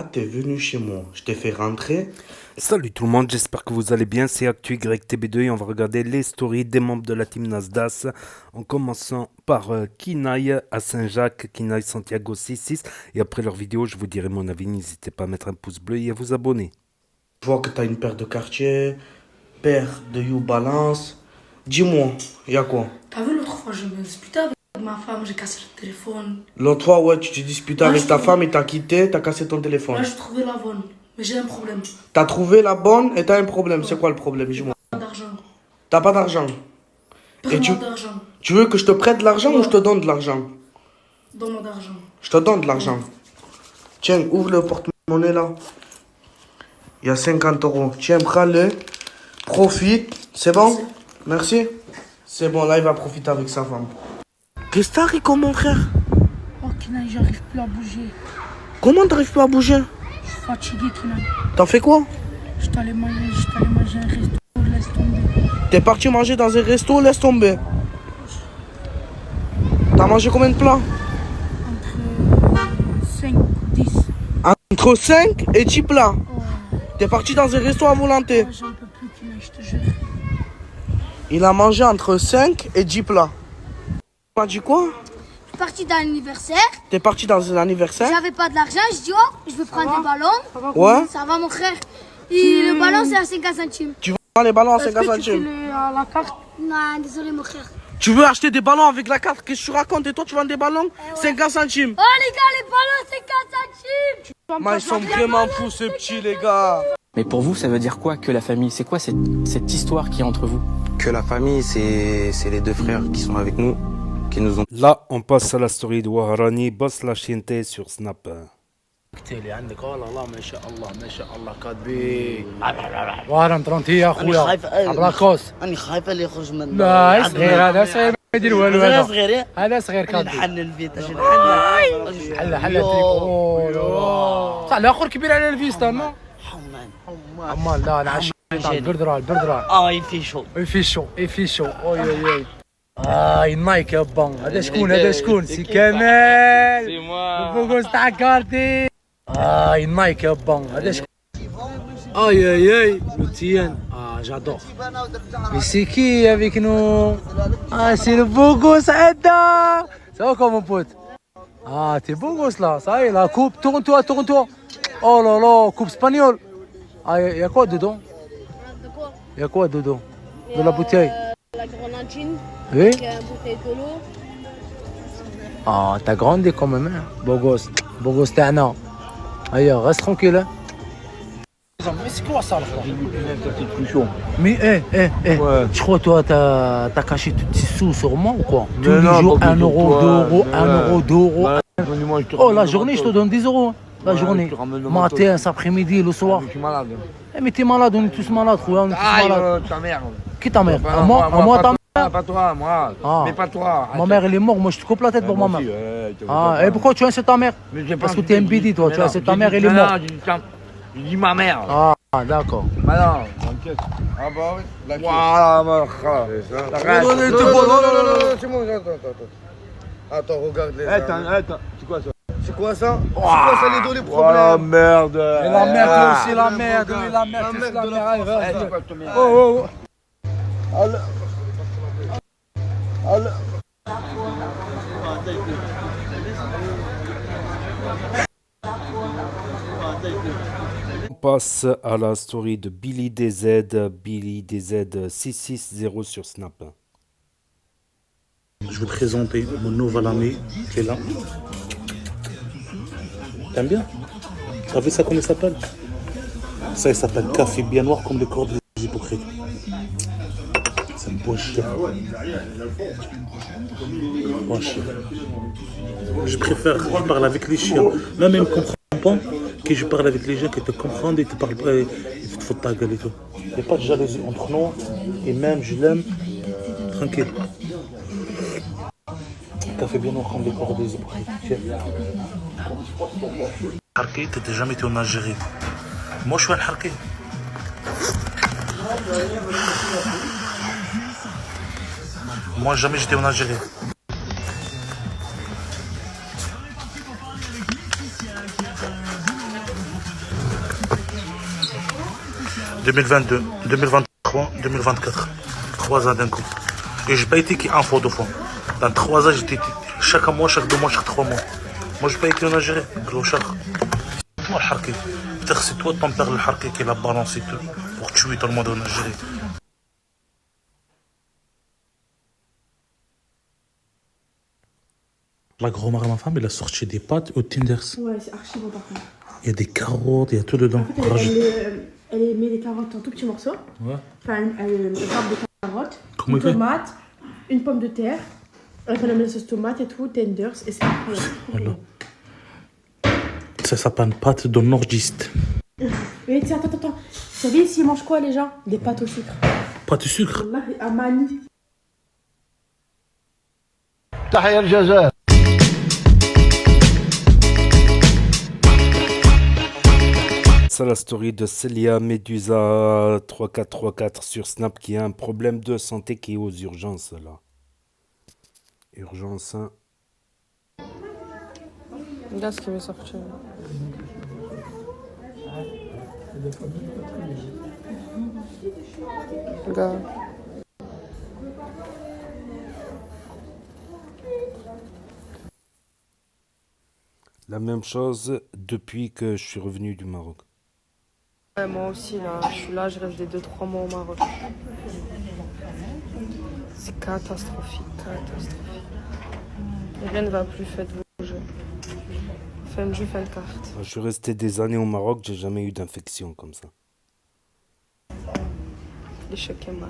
T'es venu chez moi, je t'ai fait rentrer. Salut tout le monde, j'espère que vous allez bien. C'est ActuYTB2 et on va regarder les stories des membres de la team Nasdaq. En commençant par Kinaï à Saint-Jacques, Kinaï Santiago 66. Et après leur vidéo, je vous dirai mon avis. N'hésitez pas à mettre un pouce bleu et à vous abonner. Je vois que t'as une paire de Cartier, paire de New Balance. Dis-moi, y'a quoi? T'as vu l'autre fois, je me disputais avec ma femme, j'ai cassé le téléphone. L'autre fois, ouais, tu t'es disputé Ouais, avec je ta trouve- femme et t'as quitté, t'as cassé ton téléphone. Là, je trouvais la bonne, mais j'ai un problème. T'as trouvé la bonne et t'as un problème. C'est quoi le problème? Dis-moi. Pas d'argent. T'as pas d'argent. Et Prends-moi d'argent. tu veux que je te prête de l'argent ou je te donne de l'argent? Donne-moi d'argent. Je te donne de l'argent. Tiens, ouvre le porte-monnaie là. Il y a 50 euros. Tiens, prends-le. Profite. C'est bon? Merci. C'est bon, là, il va profiter avec sa femme. Qu'est-ce que t'as, Rico, mon frère? Oh, Kinaï, j'arrive plus à bouger. Comment t'arrives pas à bouger? Je suis fatigué, Kinaï. T'as fait quoi? Je t'allais manger un resto, laisse tomber. T'es parti manger dans un resto, laisse tomber. T'as mangé combien de plats? Entre 5 ou 10. Entre 5 et 10 plats. Oh, T'es parti dans un resto à volonté. j'en peux plus, Kinaï, je te jure. Il a mangé entre 5 et 10 plats. Tu m'as dit quoi? Je suis partie dans l'anniversaire, T'es parti dans un anniversaire? j'avais pas de l'argent, je dis oh, je vais prendre des ballons. Ouais. Ça va mon frère. Et le ballon c'est à 50 centimes. Tu vends les ballons à Est-ce 50 que tu fais centimes. la carte? Non, désolé mon frère. Tu veux acheter des ballons avec la carte? Qu'est-ce que tu racontes? Et toi, tu vends des ballons 50 centimes. Oh les gars, les ballons 50 centimes. Mais ils sont vraiment fous, ces petits, les gars. Mais pour vous, ça veut dire quoi que la famille? C'est quoi cette histoire qui est entre vous? Que la famille, c'est les deux frères qui sont avec nous, qui nous ont... Là, on passe à la story de Waharani, boss la chienté sur Snap. اللي عندك والله الله ما شاء الله ما شاء الله كاتبين وارم ترونتي يا اخويا ابراكوس أنا خايف اللي يخرج من لا صغير هذا صغير ما يدير والو هذا هذا صغير هذا صغير كاتبين نحن الفيت اجي حل صح الاخر كبير على الفيستا ما امان لا انا عشان البردرة يفيشو اوي اوي النايك يا با هذا شكون سي كمال سي موا الفوكس تاع كارتي النايك يا با هذا شكون اي لوتيان j'adore. Mais c'est qui avec nous? Ah, c'est le beau gosse, Ada. Ça va quoi, mon pote? Ah, t'es beau gosse là. Ça y est, la coupe. Tourne-toi. Oh là là, coupe espagnole. Ah, y a quoi dedans? Y a quoi dedans? De la bouteille? La grenadine, Oui? une bouteille de l'eau. Ah, t'as grandi quand même, hein? Beau gosse, t'es un an. Aïe, reste tranquille, hein? Mais c'est quoi ça, là? Mais, je crois, toi, t'as caché tous tes sous sur moi ou quoi? Tous les jours, 1 euro, 2 euros, 1 euro, 2 euros. Oh, la journée, je te donne 10 euros. La journée. Matin, cet après-midi, le soir. Je suis malade. Eh, mais t'es malade, on est tous malades, frère, on est tous malades. Ta mère. Qui ta mère? Moi, ta mère? Pas toi, moi. Ah. Mais pas toi. Ma mère, elle est morte, moi, je te coupe la tête pour ma mère. Ah, et pourquoi tu incelles ta mère? Parce que t'es un bidi, toi, tu incelles ta mère, elle est morte. Je dis ma mère. Ah, d'accord. Bah non, t'inquiète. Ah bah oui. Voilà, ma frère. C'est bon, attends, regarde les Attends, c'est quoi ça? C'est quoi ça? C'est quoi ça, les dos, les Oh problèmes? merde. Et la mère, toi aussi, la merde, oui, la mère, c'est la mère. Allez, vas-y. Oh. On passe à la story de Billy DZ 660 sur Snap. Je vais te présenter mon nouvel ami qui est là. T'aimes bien? T'as vu ça comment il s'appelle? Ça il s'appelle café bien noir comme le corps des hypocrites. C'est un bon chien. Bon chien. Je préfère que je parle avec les chiens. Même ils ne comprennent pas que je parle avec les gens qui te comprennent et te parlent pas et ils te foutent ta gueule et tout. Il n'y a pas de jalousie entre nous et même je l'aime tranquille. Café bien noir comme le corps des hypocrites. Harki, t'étais jamais été en Algérie. Moi je suis un Harki. Moi jamais j'étais en Algérie. 2022, 2023, 2024. 3 ans d'un coup. Et j'ai pas été qu'un fois, 2 fois. Dans 3 ans, j'étais chaque mois, chaque 2 mois, chaque 3 mois. Moi, j'ai pas été en Algérie, clochard. C'est toi le harki. Peut-être c'est toi ton père le harki qui l'a balancé tout pour tuer tout le monde en Algérie. La grand-mère de ma femme, elle a sorti des pâtes au Tinders. Ouais, c'est archi bon par contre. Il y a des carottes, il y a tout dedans. En fait, elle met des carottes en tout petits morceaux. Ouais. Enfin, elle râpe des carottes, Comment une il fait tomate, une pomme de terre. Après, elle met la sauce tomate et tout, tenders, et c'est incroyable. Voilà. Ça s'appelle pâte de nordiste. Mais tiens, attends. Vous savez ici, ils mangent quoi les gens? Des pâtes au sucre. Pâte de sucre. Là, à Mani. C'est la story de Célia Medusa 3434 sur Snap qui a un problème de santé qui est aux urgences là. Urgence. Regarde ce qui m'est sorti. Regarde. La même chose depuis que je suis revenu du Maroc. Ouais, moi aussi, là, je suis là, je reste des 2-3 mois au Maroc. C'est catastrophique. Et rien ne va plus, faites vos jeux. Fin de jeu, fin de carte. Je suis resté des années au Maroc, j'ai jamais eu d'infection comme ça. L'échec et mat.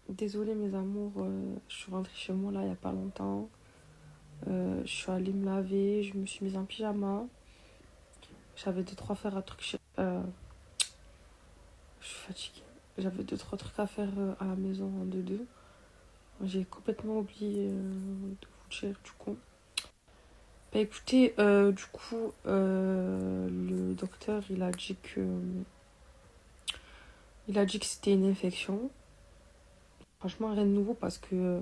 Désolée mes amours, je suis rentrée chez moi là il n'y a pas longtemps. Je suis allée me laver, je me suis mise en pyjama. J'avais 2-3 faire à trucs chez... je suis fatiguée. J'avais 2-3 trucs à faire à la maison en 2-2. J'ai complètement oublié de vous dire du coup. Bah écoutez, du coup, le docteur il a dit que c'était une infection. Franchement, rien de nouveau parce que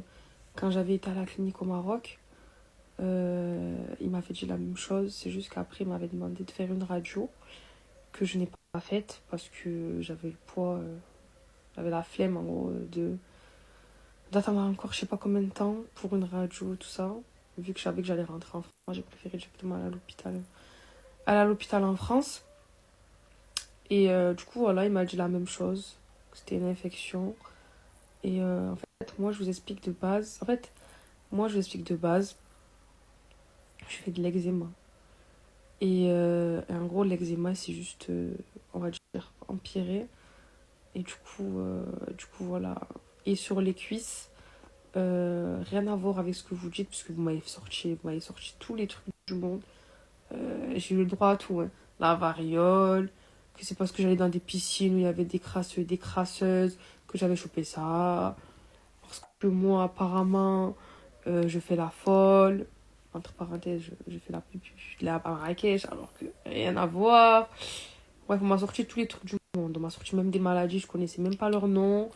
quand j'avais été à la clinique au Maroc, il m'avait dit la même chose. C'est juste qu'après, il m'avait demandé de faire une radio que je n'ai pas faite parce que j'avais le poids, j'avais la flemme en gros d'attendre encore je sais pas combien de temps pour une radio, tout ça. Vu que je savais que j'allais rentrer en France, j'ai préféré directement aller à l'hôpital en France. Et du coup, voilà, il m'a dit la même chose, que c'était une infection. Et en fait, moi, je vous explique de base. Je fais de l'eczéma. Et en gros, l'eczéma, c'est juste, on va dire, empiré. Et du coup, voilà. Et sur les cuisses, rien à voir avec ce que vous dites, puisque vous m'avez sorti tous les trucs du monde. J'ai eu le droit à tout. Hein. La variole, que c'est parce que j'allais dans des piscines où il y avait des crasseux et des crasseuses que j'avais chopé ça. Parce que moi, apparemment, je fais la folle. Entre parenthèses, je fais la pupille de la Marrakech, alors que rien à voir. Bref, on m'a sorti tous les trucs du monde. On m'a sorti même des maladies, je connaissais même pas leur nom.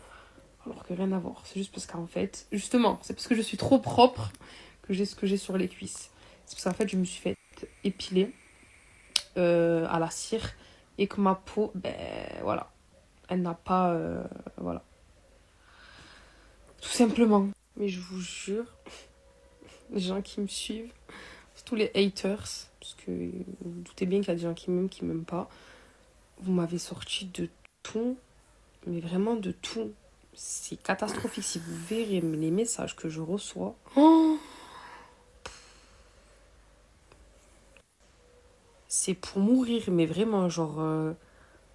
Alors que rien à voir. C'est juste parce qu'en fait, justement, c'est parce que je suis trop propre que j'ai ce que j'ai sur les cuisses. C'est parce qu'en fait, je me suis fait épiler à la cire et que ma peau, ben voilà, elle n'a pas, voilà. Tout simplement. Mais je vous jure, les gens qui me suivent, surtout les haters, parce que vous vous doutez bien qu'il y a des gens qui m'aiment pas, vous m'avez sorti de tout, mais vraiment de tout. C'est catastrophique. Si vous verrez les messages que je reçois, c'est pour mourir, mais vraiment, genre,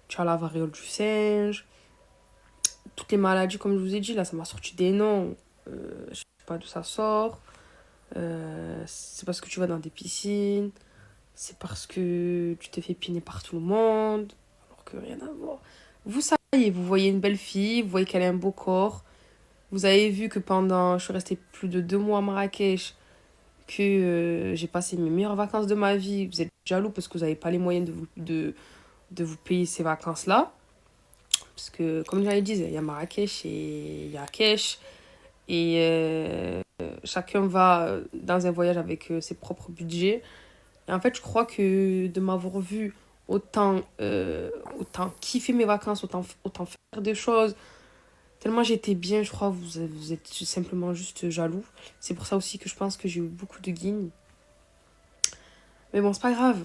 tu as la variole du singe, toutes les maladies, comme je vous ai dit, là, ça m'a sorti des noms. Je sais pas d'où ça sort. C'est parce que tu vas dans des piscines. C'est parce que tu t'es fait piner par tout le monde. Alors que rien à voir. Vous savez, vous voyez une belle fille, vous voyez qu'elle a un beau corps. Vous avez vu que je suis restée plus de 2 mois à Marrakech, que j'ai passé mes meilleures vacances de ma vie. Vous êtes jaloux parce que vous n'avez pas les moyens de vous payer ces vacances-là. Parce que, comme j'avais dit, il y a Marrakech et il y a Kesh. Et chacun va dans un voyage avec ses propres budgets. Et en fait, je crois que de m'avoir vu autant kiffer mes vacances, autant faire des choses, tellement j'étais bien, je crois que vous êtes simplement juste jaloux. C'est pour ça aussi que je pense que j'ai eu beaucoup de guignes. Mais bon, c'est pas grave.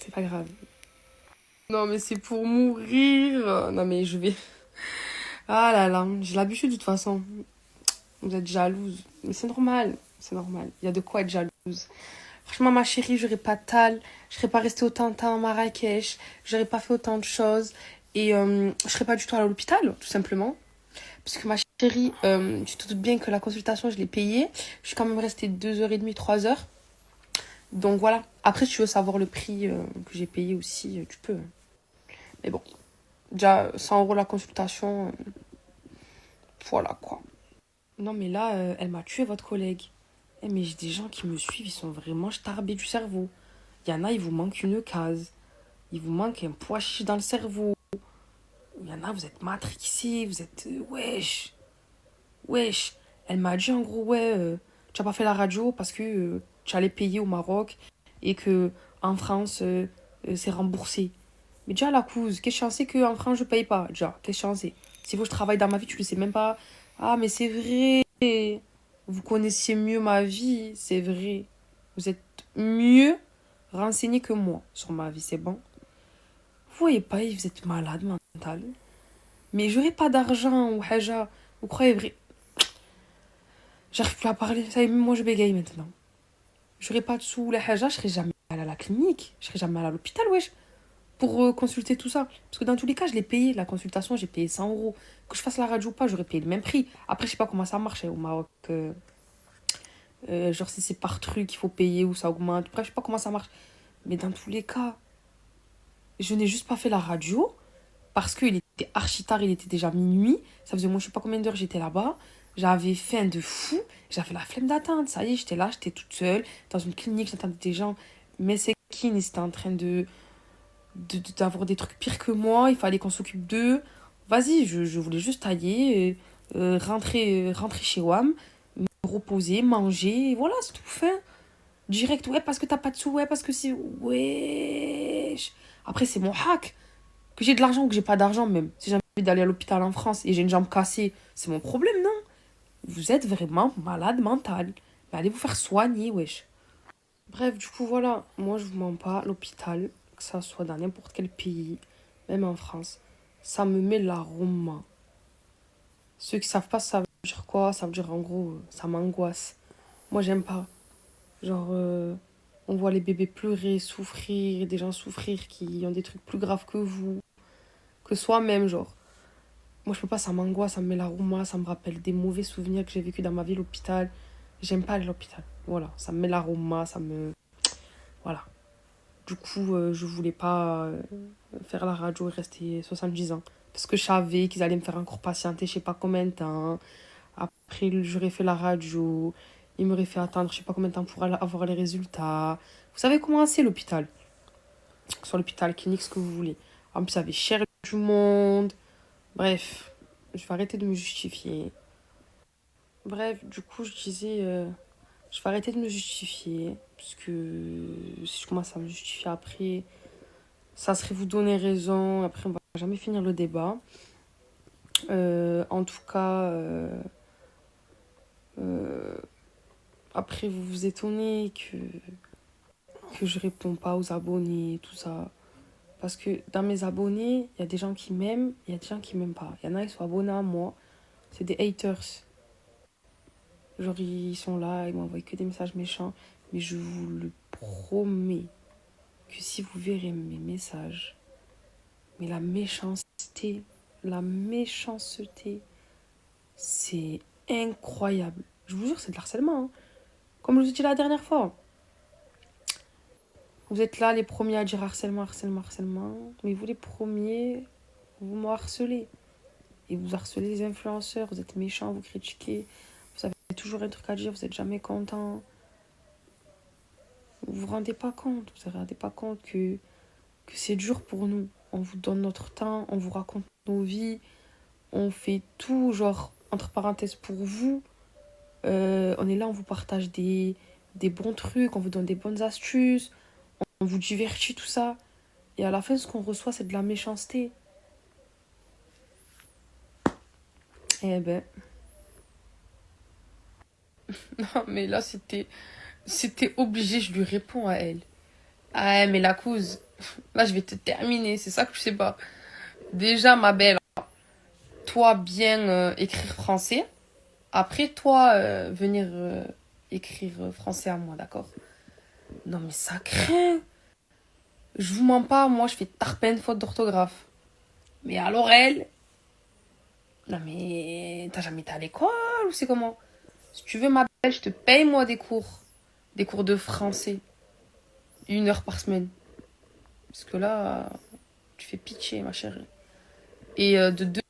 C'est pas grave. Non, mais c'est pour mourir. Non, mais je vais... Ah là là, j'ai l'habitude de toute façon. Vous êtes jalouse. Mais c'est normal. C'est normal. Il y a de quoi être jalouse. Franchement, ma chérie, j'aurais pas tal. Je serais pas restée autant de temps à Marrakech. J'aurais pas fait autant de choses. Et je serais pas du tout allée à l'hôpital, tout simplement. Parce que ma chérie, tu te doutes bien que la consultation, je l'ai payée. Je suis quand même restée 2h30, 3h. Donc voilà. Après, si tu veux savoir le prix que j'ai payé aussi, tu peux. Mais bon. Déjà, 100 € la consultation. Voilà quoi. Non, mais là, elle m'a tué, votre collègue. Eh, mais j'ai des gens qui me suivent, ils sont vraiment starbés du cerveau. Il y en a, il vous manque une case. Il vous manque un pois chiche dans le cerveau. Il y en a, vous êtes matrixés, vous êtes... wesh. Wesh. Elle m'a dit en gros, ouais, tu n'as pas fait la radio parce que tu allais payer au Maroc et que en France, c'est remboursé. Mais déjà, la couse, qu'est-ce que c'est qu'en France, je paye pas? Déjà, qu'est-ce que c'est? S'il faut que je travaille dans ma vie, tu le sais même pas. Ah, mais c'est vrai. Vous connaissiez mieux ma vie, c'est vrai. Vous êtes mieux renseigné que moi sur ma vie, c'est bon. Vous voyez pas, vous êtes malade mental. Mais j'aurais pas d'argent ou haja. Vous croyez vrai? J'arrive plus à parler. Ça y est, même moi je bégaye maintenant. J'aurais pas de sous la haja, je serais jamais allée à la clinique. Je serais jamais allée à l'hôpital, wesh. Pour consulter tout ça. Parce que dans tous les cas, je l'ai payé. La consultation, j'ai payé 100 €. Que je fasse la radio ou pas, j'aurais payé le même prix. Après, je sais pas comment ça marche au Maroc. Genre si c'est par truc qu'il faut payer ou ça augmente. Bref, je sais pas comment ça marche. Mais dans tous les cas, je n'ai juste pas fait la radio parce qu'il était archi tard, il était déjà minuit. Ça faisait moi je sais pas combien d'heures j'étais là-bas. J'avais faim de fou. J'avais la flemme d'attendre. Ça y est, j'étais là, j'étais toute seule dans une clinique, j'attendais des gens. Mais c'est qui ils étaient en train d'avoir des trucs pires que moi. Il fallait qu'on s'occupe d'eux. Vas-y, je voulais juste tailler, rentrer chez WAM, me reposer, manger. Et voilà, c'est tout fait. Direct, ouais, parce que t'as pas de sous, ouais, parce que c'est... Wesh. Après, c'est mon hack. Que j'ai de l'argent ou que j'ai pas d'argent, même. Si j'ai envie d'aller à l'hôpital en France et j'ai une jambe cassée, c'est mon problème, non? Vous êtes vraiment malade mental. Mais allez vous faire soigner, wesh. Bref, du coup, voilà. Moi, je vous mens pas. L'hôpital, que ça soit dans n'importe quel pays, même en France, ça me met l'aroma. Ceux qui savent pas, ça veut dire quoi? Ça veut dire, en gros, ça m'angoisse. Moi, j'aime pas. Genre, on voit les bébés pleurer, souffrir, des gens souffrir qui ont des trucs plus graves que vous, que soi-même, genre. Moi, je peux pas, ça m'angoisse, ça me met l'aroma, ça me rappelle des mauvais souvenirs que j'ai vécu dans ma vie, l'hôpital. J'aime pas aller à l'hôpital. Voilà, ça me met l'aroma, ça me... Voilà. Du coup, je voulais pas faire la radio et rester 70 ans. Parce que je savais qu'ils allaient me faire encore patienter, je sais pas combien de temps. Après, j'aurais fait la radio. Il m'aurait fait attendre je sais pas combien de temps pour avoir les résultats. Vous savez comment c'est l'hôpital? Soit l'hôpital, clinique, ce que vous voulez. En plus, ça avait cher du monde. Bref, je vais arrêter de me justifier. Bref, du coup, je disais, je vais arrêter de me justifier. Parce que si je commence à me justifier après, ça serait vous donner raison. Après, on va jamais finir le débat. En tout cas... après, vous vous étonnez que je réponds pas aux abonnés, tout ça. Parce que dans mes abonnés, il y a des gens qui m'aiment, il y a des gens qui m'aiment pas. Il y en a qui sont abonnés à moi. C'est des haters. Genre, ils sont là, ils m'envoient que des messages méchants. Mais je vous le promets que si vous verrez mes messages, mais la méchanceté, c'est incroyable. Je vous jure, c'est de l'harcèlement, hein. Comme je vous ai dit la dernière fois. Vous êtes là, les premiers à dire harcèlement. Mais vous, les premiers, vous me harcelez. Et vous harcelez les influenceurs. Vous êtes méchants, vous critiquez. Vous avez toujours un truc à dire, vous n'êtes jamais content. Vous vous rendez pas compte. Vous ne vous rendez pas compte que c'est dur pour nous. On vous donne notre temps, on vous raconte nos vies. On fait tout, genre, entre parenthèses, pour vous. On est là, on vous partage des bons trucs, on vous donne des bonnes astuces, on vous divertit, tout ça. Et à la fin, ce qu'on reçoit, c'est de la méchanceté. Eh ben. Non, mais là, c'était obligé, je lui réponds à elle. Ah, mais la couse, là, je vais te terminer, c'est ça que je sais pas. Déjà, ma belle, toi, bien écrire français. Après, toi, venir écrire français à moi, d'accord? Non, mais ça craint. Je vous mens pas, moi, je fais tarpin faute d'orthographe. Mais alors, elle... Non, mais t'as jamais été à l'école ou c'est comment? Si tu veux, ma belle, je te paye, moi, des cours. Des cours de français. 1 heure par semaine. Parce que là, tu fais pitié, ma chérie. Et de 2,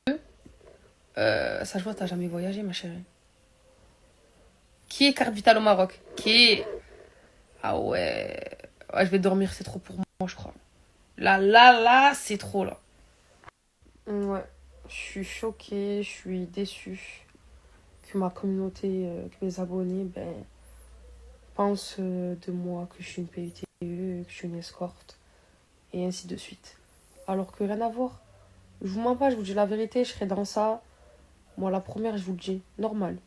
ça je vois, t'as jamais voyagé, ma chérie. Qui est carte vitale au Maroc? Qui est... Ah ouais. Ouais, je vais dormir, c'est trop pour moi, je crois. Là, c'est trop, là. Ouais. Je suis choquée, je suis déçue que ma communauté, que mes abonnés, pensent de moi que je suis une PUTE, que je suis une escorte, et ainsi de suite. Alors que rien à voir. Je vous mens pas, je vous dis la vérité, je serai dans ça. Moi, la première, je vous le dis, normal.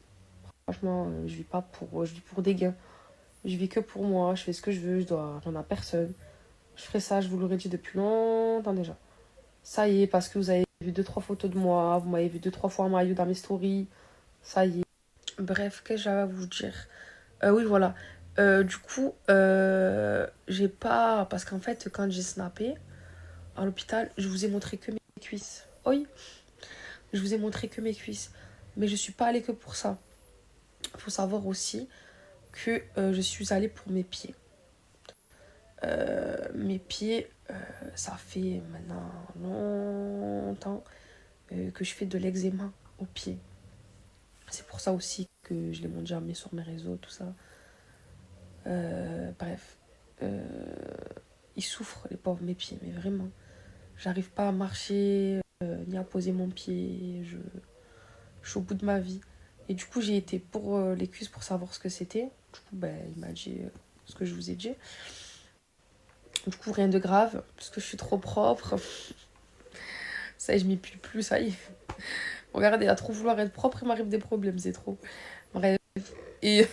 Franchement, je vis pas je vis pour des gains. Je vis que pour moi, je fais ce que je veux, je dois rien à personne. Je ferai ça, je vous l'aurais dit depuis longtemps déjà. Ça y est, parce que vous avez vu 2-3 photos de moi, vous m'avez vu 2-3 fois en maillot dans mes stories. Ça y est. Bref, qu'est-ce que j'avais à vous dire? Oui, voilà. Du coup, j'ai pas... Parce qu'en fait, quand j'ai snappé, à l'hôpital, je vous ai montré que mes cuisses. Oui, je vous ai montré que mes cuisses. Mais je suis pas allée que pour ça. Il faut savoir aussi que je suis allée pour mes pieds. Mes pieds, ça fait maintenant longtemps que je fais de l'eczéma aux pieds. C'est pour ça aussi que je l'ai montré jamais sur mes réseaux, tout ça. Bref. Ils souffrent, les pauvres, mes pieds, mais vraiment. J'arrive pas à marcher, ni à poser mon pied. Je suis au bout de ma vie. Et du coup, j'ai été pour les cuisses pour savoir ce que c'était. Du coup, il m'a dit ce que je vous ai dit. Du coup, rien de grave, parce que je suis trop propre. Ça y est, je m'y pue plus, ça y est. Regardez, à trop vouloir être propre, il m'arrive des problèmes, c'est trop. Bref. Et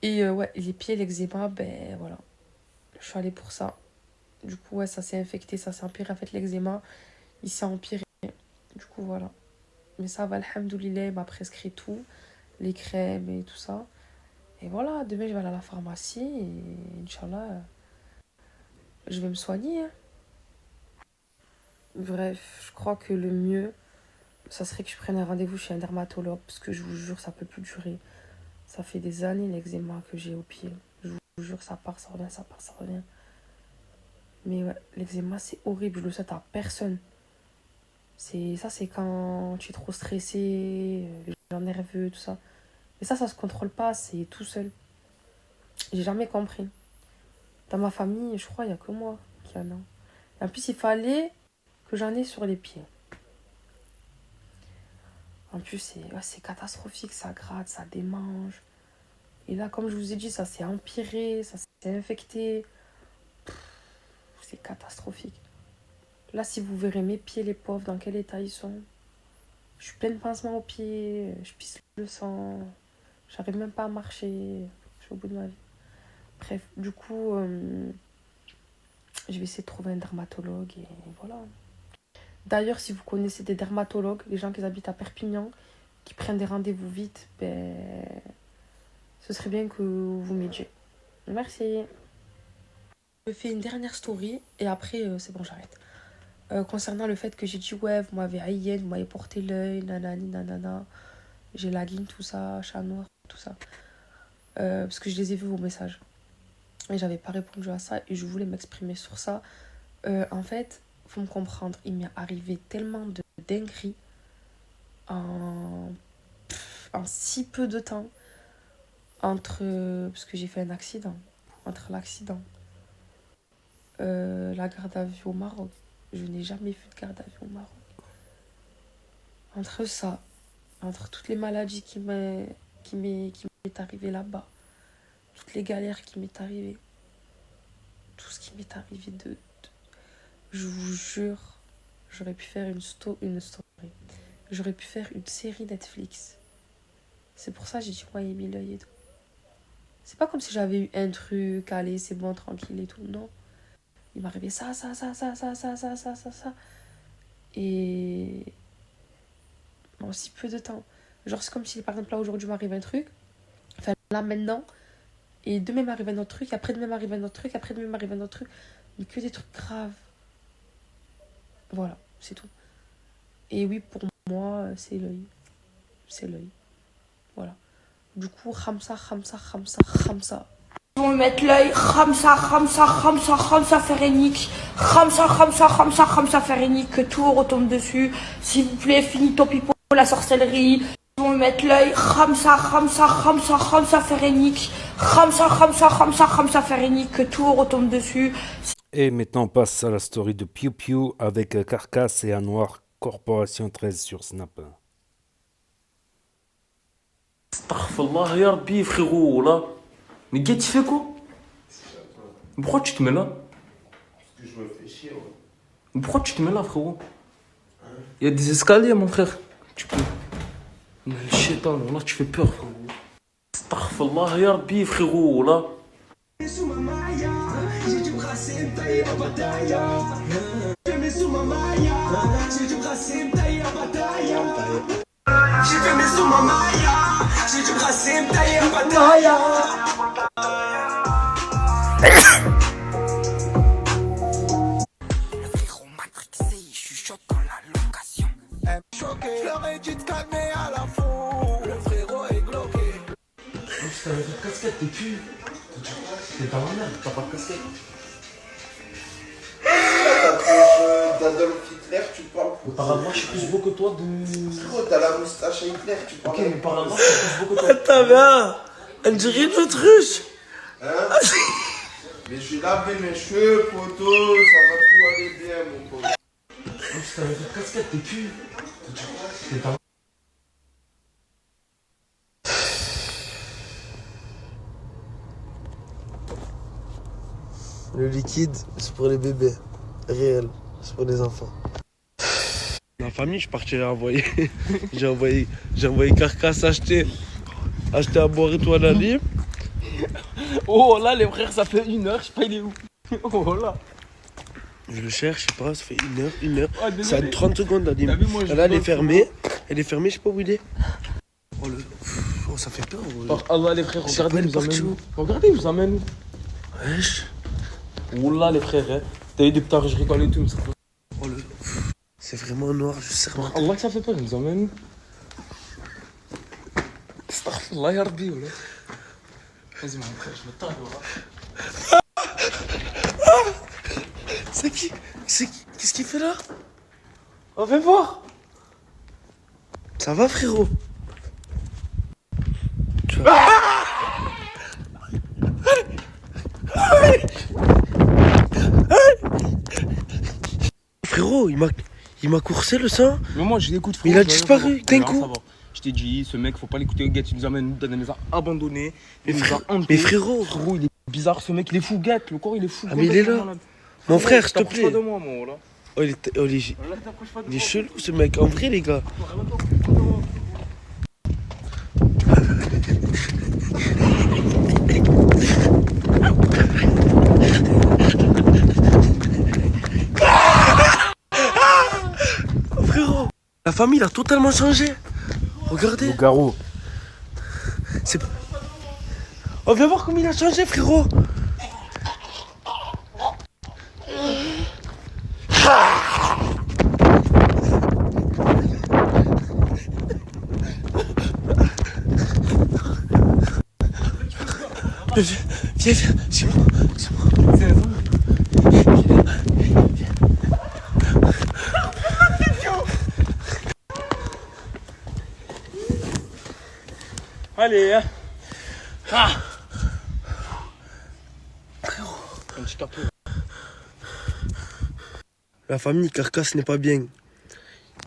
ouais, les pieds, l'eczéma, voilà. Je suis allée pour ça. Du coup, ouais, ça s'est infecté, ça s'est empiré. En fait, l'eczéma, il s'est empiré. Du coup, voilà. Mais ça va, alhamdoulilah, il m'a prescrit tout. Les crèmes et tout ça. Et voilà, demain, je vais aller à la pharmacie. Et Inch'Allah, je vais me soigner. Hein. Bref, je crois que le mieux, ça serait que je prenne un rendez-vous chez un dermatologue. Parce que je vous jure, ça peut plus durer. Ça fait des années l'eczéma que j'ai au pied. Je vous jure, ça part, ça revient, ça part, ça revient. Mais ouais, l'eczéma, c'est horrible. Je le souhaite à personne. C'est quand tu es trop stressé, les gens nerveux, tout ça. Mais ça se contrôle pas, c'est tout seul. J'ai jamais compris. Dans ma famille, je crois, il n'y a que moi qui en a. Et en plus, il fallait que j'en ai sur les pieds. En plus, c'est catastrophique, ça gratte, ça démange. Et là, comme je vous ai dit, ça s'est empiré, ça s'est infecté. C'est catastrophique. Là, si vous verrez mes pieds, les pauvres, dans quel état ils sont. Je suis pleine de pansements aux pieds, je pisse le sang, j'arrive même pas à marcher, je suis au bout de ma vie. Bref, du coup, je vais essayer de trouver un dermatologue et voilà. D'ailleurs, si vous connaissez des dermatologues, les gens qui habitent à Perpignan, qui prennent des rendez-vous vite, ce serait bien que vous m'aidiez. Merci. Je fais une dernière story et après, c'est bon, j'arrête. Concernant le fait que j'ai dit, ouais, vous m'avez haïe, vous m'avez porté l'œil, nanani, nanana, j'ai la guine, tout ça, chat noir, tout ça. Parce que je les ai vus vos messages. Et j'avais pas répondu à ça et je voulais m'exprimer sur ça. En fait, faut me comprendre, il m'est arrivé tellement de dingueries en si peu de temps parce que j'ai fait un accident. Entre l'accident, la garde à vue au Maroc. Je n'ai jamais fait de garde à vue au Maroc. Entre ça, entre toutes les maladies qui m'est arrivé là-bas, toutes les galères qui m'est arrivées, tout ce qui m'est arrivé je vous jure, j'aurais pu faire une story. J'aurais pu faire une série Netflix. C'est pour ça que j'ai dit moi, mis l'œil et tout. C'est pas comme si j'avais eu un truc, allez, c'est bon, tranquille et tout. Non. Il m'est arrivé ça. Et en si peu de temps. Genre, c'est comme si, par exemple, là, aujourd'hui, m'arrive un truc. Enfin, là, maintenant. Et demain m'arrive un autre truc. Après, demain m'arrive un autre truc. Après, demain m'arrive un autre truc. Mais que des trucs graves. Voilà, c'est tout. Et oui, pour moi, c'est l'œil. C'est l'œil. Voilà. Du coup, Khamsa. Ils vont me mettre l'œil, Khamsa, Férénique. Khamsa, Férénique, que tout retombe dessus. S'il vous plaît, finito pipo, la sorcellerie. Ils vont me mettre l'œil, Khamsa, Férénique. Khamsa, Férénique, que tout retombe dessus. Et maintenant, on passe à la story de Piu Piu avec Carcasse et Anwar, Corporation 13 sur Snap. Astaghfirullah, ya Rabbi, frérot, là. Mais gars, tu fais quoi? Pourquoi tu te mets là? Parce que je me fais chier, ouais. Pourquoi tu te mets là, frérot? Il y a des escaliers, mon frère. Tu peux. Mais le chétan, là, tu fais peur, frérot. Astaghfirullah, ya Rabbi, frérot, là. J'ai fait mes sous ma maïa, j'ai dû brasser me tailler à bataille. Le frérot matrixé, il chuchote dans la location. Choqué, je leur ai dit de calmer à la fou. Le frérot est bloqué. Putain, avec la casquette, t'es cul. T'es dans la merde, t'as pas de casquette. D'Adolf Hitler, tu parles pour... Par là, je suis plus beau que toi de... Frérot, t'as la moustache à Hitler, tu parles... Ok, mais par là, je suis plus beau que toi. Attends, bien. Elle dirait une autruche. Hein? Mais je vais laver mes cheveux, poteau, ça va tout aller bien, mon pote. Putain, avec la casquette, t'es cul. T'es dans... Le liquide, c'est pour les bébés. Réel, c'est pour les enfants. La famille, je partirais envoyer. j'ai envoyé Carcasse acheter à boire et toi à la lime. Oh là, les frères, ça fait 1 heure, je sais pas, il est où. Oh là. Je le cherche, je sais pas, ça fait 1 heure. Oh, Ça a 30 secondes la lime. T'as vu, moi, Là, elle est fermée. Elle est fermée, je sais pas où il est. Oh, oh ça fait peur. Par Allah, les frères, C'est regardez, pas ils une nous amènent partie où? où? Regardez, ils nous amènent où? Wesh. Oh là, les frères, hein. T'as eu des putains, je rigole et tout, mais ça fait... Oh, c'est vraiment noir, je sais pas. Allah que ça fait peur, ils nous emmènent où? Astaghfirullah, ya Rabbi, oh là. Vas-y, mon frère, je me taille, voilà. C'est qui? Qu'est-ce qu'il fait là? On va voir. Ça va, frérot? Tu vois? Frérot, il m'a coursé le sang. Mais moi, je l'écoute, Mais frérot. il a disparu, d'un coup. Je t'ai dit, ce mec, faut pas l'écouter, Guette, il nous amène dans des maisons abandonnées. Il nous a hantés. Mais frérot. Frérot, il est bizarre, ce mec, il est fou, Guette, le corps, il est fou. Ah, mais il est là. Mon frère, s'il te plaît. T'approches pas de moi, moi, là. Oh, il est chelou, ce mec. En vrai, les gars. Oh, frérot, la famille a totalement changé. Regardez. Loup-garou. On vient voir comme il a changé, frérot. Viens, c'est bon. Allez, hein. Ah. La famille Carcasse n'est pas bien.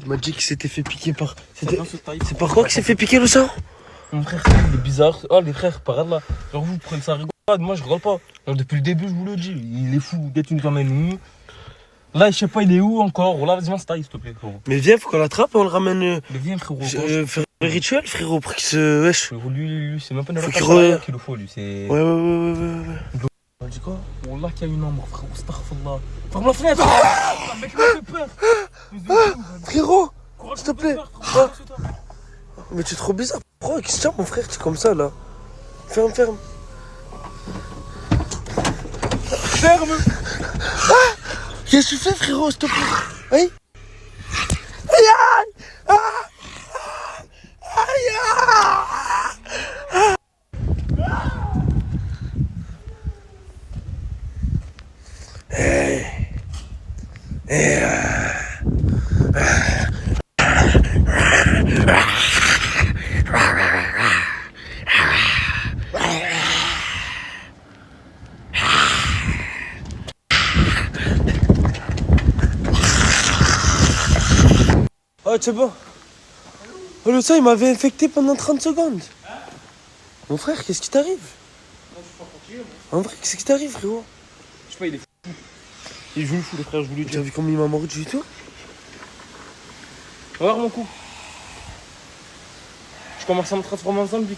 Il m'a dit qu'il s'était fait piquer par... C'est par quoi qu'il s'est fait piquer le sang? Mon frère, il est bizarre. Oh, les frères, par là. Genre, vous prenez ça à rigolade. Moi, je rigole pas. Genre, depuis le début, je vous le dis. Il est fou. Dès que tu nous emmènes où. Là, je sais pas, il est où encore. Là, vas-y, on se taille, s'il te plaît, frérot. Mais viens, faut qu'on l'attrape et on le ramène. Mais viens, frérot. Faire le rituel, frérot, pour qu'il se. Wesh. Lui, c'est même pas une Faut relation qu'il le faut, lui. C'est. Ouais. On dit quoi? Wallah qu'il y a une ombre, frérot. Astaghfirullah. Ferme la fenêtre! Mec, il me fait peur! Frérot, s'il te plaît. Mais tu es trop bizarre. Pourquoi? Qu'est-ce que tu as, mon frère? Tu es comme ça, là. Ferme. Ferme. Qu'est-ce que tu fais, frérot, s'il te plaît? Aïe. Oh, c'est bon. Oh, le sang, il m'avait infecté pendant 30 secondes. Mon frère, qu'est-ce qui t'arrive? En vrai, qu'est-ce qui t'arrive, frérot? Je sais pas, il est fou. Il joue le fou, les frères, je vous le dis. Tu as vu comment il m'a mordu et tout? Regarde mon cou. Je commence à me transformer en zombie.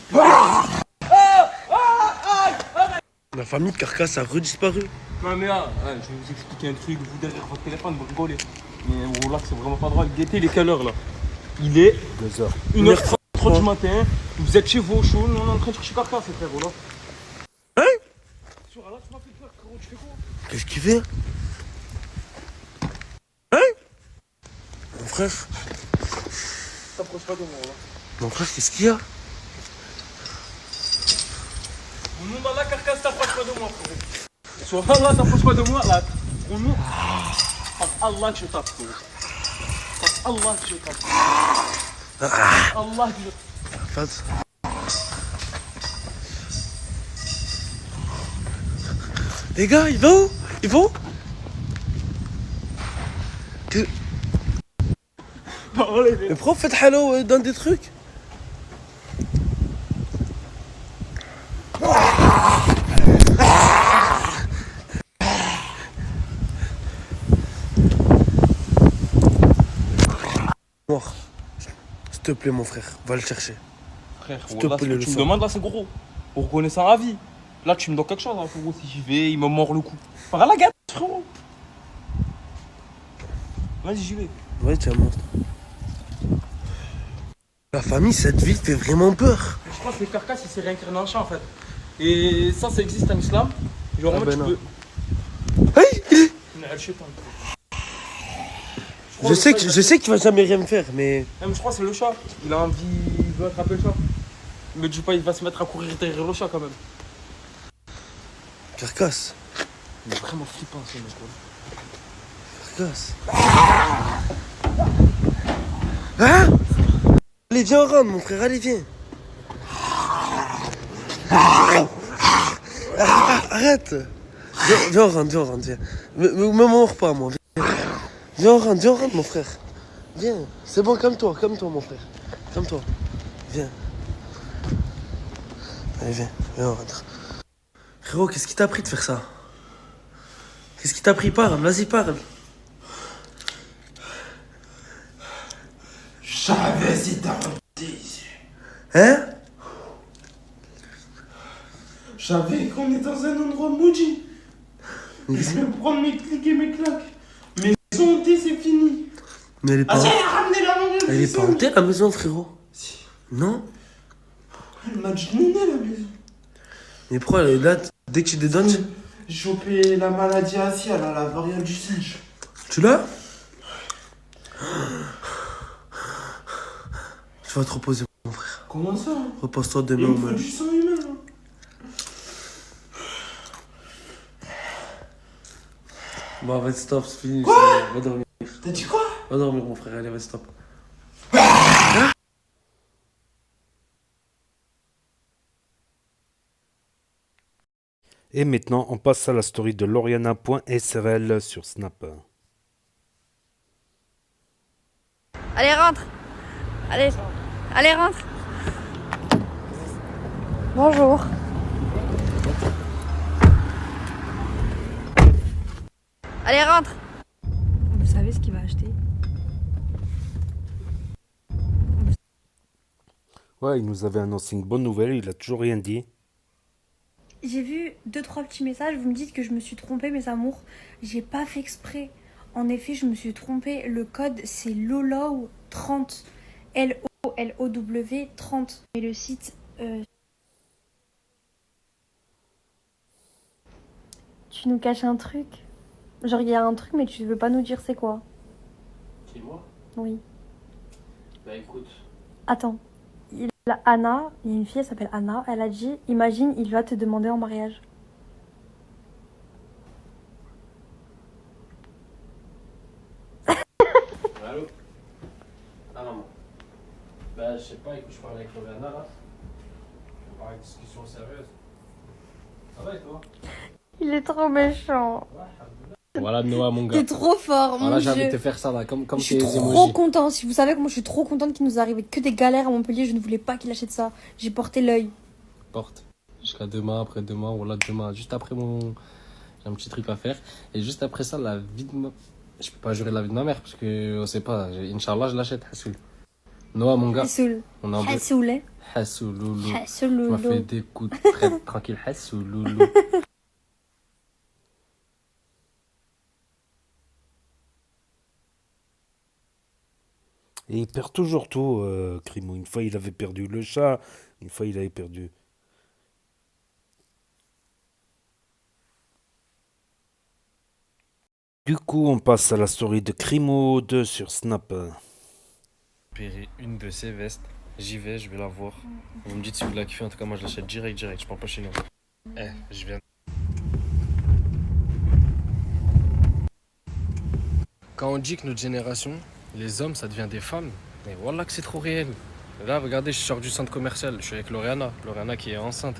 La famille de Carcasse a redisparu. Non mais là, je vais vous expliquer un truc, vous derrière votre téléphone, vous rigolez. Mais là, c'est vraiment pas drôle. Guettez, il est quelle heure là? Il est 2h. 1h30 du matin. Vous êtes chez vous au chaud, nous on est en train de chercher Carcasse, ces frères, là. Hein? Sur là, tu m'as fait peur, frérot, tu fais quoi? Qu'est-ce qu'il fait? Hein? Mon frère? T'approches pas de moi là. Mon frère, qu'est-ce qu'il y a? Au nom d'Allah, Carcasse, t'approches pas de moi, frérot. Sur Allah, t'approches pas de moi, là. Au nom. Par Allah que je tape, frérot. Par Allah que je tape. Allah que je tape. Les gars, ils vont où? Ils vont où? Mais pourquoi vous faites halo dans des trucs? Mort. S'il te plaît, mon frère, va le chercher. Frère, S'il te là, plaît, ce que le tu me sang. demandes là, c'est gros. Pour reconnaissant à vie. Là, tu me dois quelque chose, hein, frérot. Si j'y vais, il me mord le cou. Par la gâte, frérot. Vas-y, j'y vais. Ouais, tu es un monstre. La famille, cette ville fait vraiment peur. Je crois que le Carcasse, il s'est réincarné en chat, en fait. Et ça existe en islam. Genre, Ah en mode, ben tu non. peux. Hey, Non, le chétan, frérot. je sais qu'il va jamais rien me faire, mais... Même, je crois que c'est le chat. Il a envie, il veut attraper le chat. Mais du coup, il va se mettre à courir derrière le chat quand même. Carcasse. Il est vraiment flippant ce mec. Carcasse. Hein? Allez, viens, on rentre, mon frère, allez, viens. Arrête. Viens, on rentre, viens. Me mords pas, moi. Viens, on rentre, mon frère. Viens. C'est bon, calme-toi, mon frère. Calme-toi. Viens. Allez, viens, on rentre. Frérot, qu'est-ce qui t'a pris de faire ça? Qu'est-ce qui t'a pris? Parle, vas-y, parle. J'avais été ici. Hein? Je savais qu'on est dans un endroit maudit. Je vais prendre mes clics et mes claques. Mes hantées, c'est fini. Mais elle est pas... Ah, j'ai ramené la maman. Elle est pas hantée, la maison, frérot? Non? Elle m'a dit non, la maison. Mais pourquoi, là, dès que tu dédonnes... J'ai chopé la maladie Asia, là, la variole du singe. Tu l'as? Tu vas te reposer, mon frère. Comment ça? Repose-toi Il demain me au faut moins. du sang humain, là. Bon, vas-y, stop, c'est fini. Quoi? Va dormir. T'as dit quoi? Va dormir, mon frère, allez, vas-y, stop. Et maintenant, on passe à la story de Loriana.srl sur Snap. Allez, rentre. Allez, allez, rentre. Bonjour. Allez, rentre. Vous savez ce qu'il va acheter? Ouais, il nous avait annoncé une bonne nouvelle, il a toujours rien dit. J'ai vu 2-3 petits messages, vous me dites que je me suis trompée mes amours. J'ai pas fait exprès. En effet, je me suis trompée. Le code c'est LOLOW 30. LOLOW 30. Et le site... Tu nous caches un truc? Genre il y a un truc mais tu veux pas nous dire c'est quoi? C'est moi? Oui. Bah écoute. Attends. Anna, il y a une fille, elle s'appelle Anna, elle a dit, imagine, il va te demander en mariage. Allô? Ah maman. Bah je sais pas, écoute, je parle avec Loréana là. On parle avec discussion sérieuse. Ça va et toi? Il est trop méchant. Voilà Noah mon gars. T'es trop fort, voilà, mon j'ai envie Dieu. de te faire ça là, comme Je suis tes trop emojis. contente. Si vous savez comment je suis trop contente qu'il nous arrive que des galères à Montpellier, je ne voulais pas qu'il achète ça. J'ai porté l'œil. Porte. Jusqu'à demain, après-demain, voilà demain. Juste après mon... J'ai un petit truc à faire. Et juste après ça, la vie de ma... Je peux pas jurer la vie de ma mère parce que on sait pas. Inch'Allah, je l'achète. Hassoul. Noah mon gars. Hassoul. On a Hassoul. Hassoul loulou. Hassoul Tu loulou. m'as fait des coups de traite tranquille. Hassoul loulou. Et il perd toujours tout, Crimo. Une fois, il avait perdu le chat. Une fois, il avait perdu. Du coup, on passe à la story de Crimo 2 sur Snap. Repérer une de ces vestes. J'y vais, je vais la voir. Vous me dites si vous la kiffez. En tout cas, moi, je l'achète direct. Je parle pas chez nous. Je viens. Quand on dit que notre génération, les hommes, ça devient des femmes, mais voilà que c'est trop réel. Là, regardez, je sors du centre commercial, je suis avec Loréana qui est enceinte.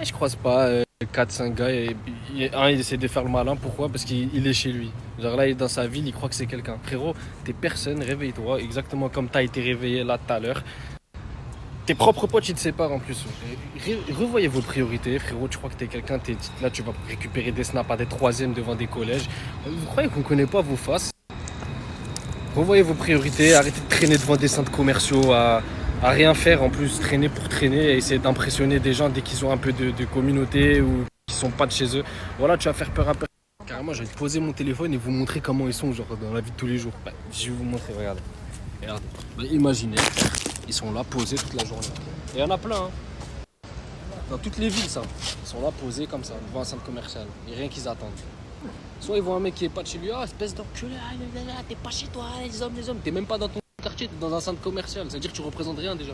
Et je croise pas 4-5 gars et il essaie de faire le malin. Pourquoi? Parce qu'il est chez lui. Genre là, il est dans sa ville, il croit que c'est quelqu'un. Frérot, t'es personne, réveille-toi, exactement comme t'as été réveillé là tout à l'heure. Tes propres potes, ils te séparent en plus. Revoyez vos priorités, frérot. Tu crois que t'es quelqu'un, là, tu vas récupérer des snaps à des troisièmes devant des collèges. Vous croyez qu'on connaît pas vos faces? Revoyez vos priorités, arrêtez de traîner devant des centres commerciaux à rien faire. En plus, traîner pour traîner et essayer d'impressionner des gens dès qu'ils ont un peu de communauté ou qui sont pas de chez eux. Voilà, tu vas faire peur à personne. Carrément, je vais te poser mon téléphone et vous montrer comment ils sont genre dans la vie de tous les jours. Bah, je vais vous montrer, regardez. Regardez. Bah, imaginez, ils sont là posés toute la journée. Et il y en a plein, hein. Dans toutes les villes, ça. Ils sont là posés comme ça, devant un centre commercial. Et rien qu'ils attendent. Soit ils voient un mec qui est pas de chez lui, ah, espèce d'enculé, t'es pas chez toi, les hommes. T'es même pas dans ton quartier, t'es dans un centre commercial. C'est-à-dire que tu représentes rien déjà.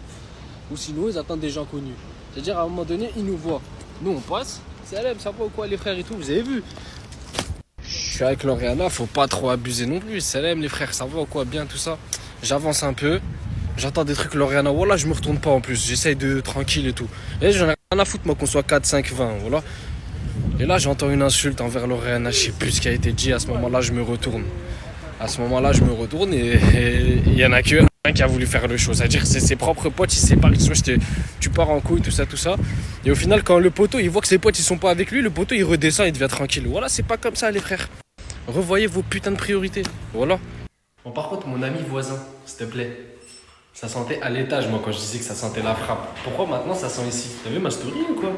Ou sinon, ils attendent des gens connus. C'est-à-dire, à un moment donné, ils nous voient. Nous, on passe. C'est elle, ça va ou quoi, les frères et tout, vous avez vu? Je suis avec Loréana, faut pas trop abuser non plus. Salam les frères, ça va ou quoi, bien tout ça. J'avance un peu, j'entends des trucs Loréana, voilà, je me retourne pas en plus, j'essaye de tranquille et tout. Et j'en ai rien à foutre moi qu'on soit 4, 5, 20, voilà. Et là j'entends une insulte envers Loréana, je sais plus ce qui a été dit, à ce moment-là je me retourne. À ce moment-là je me retourne et il y en a que un qui a voulu faire le show. C'est-à-dire c'est ses propres potes, ils se séparent, tu pars en couille, tout ça. Et au final quand le poteau il voit que ses potes ils sont pas avec lui, le poteau il redescend, il devient tranquille. Voilà, c'est pas comme ça les frères. Revoyez vos putains de priorités, voilà. Bon, par contre, mon ami voisin, s'il te plaît, ça sentait à l'étage, moi, quand je disais que ça sentait la frappe. Pourquoi maintenant ça sent ici? T'as vu ma story ou quoi?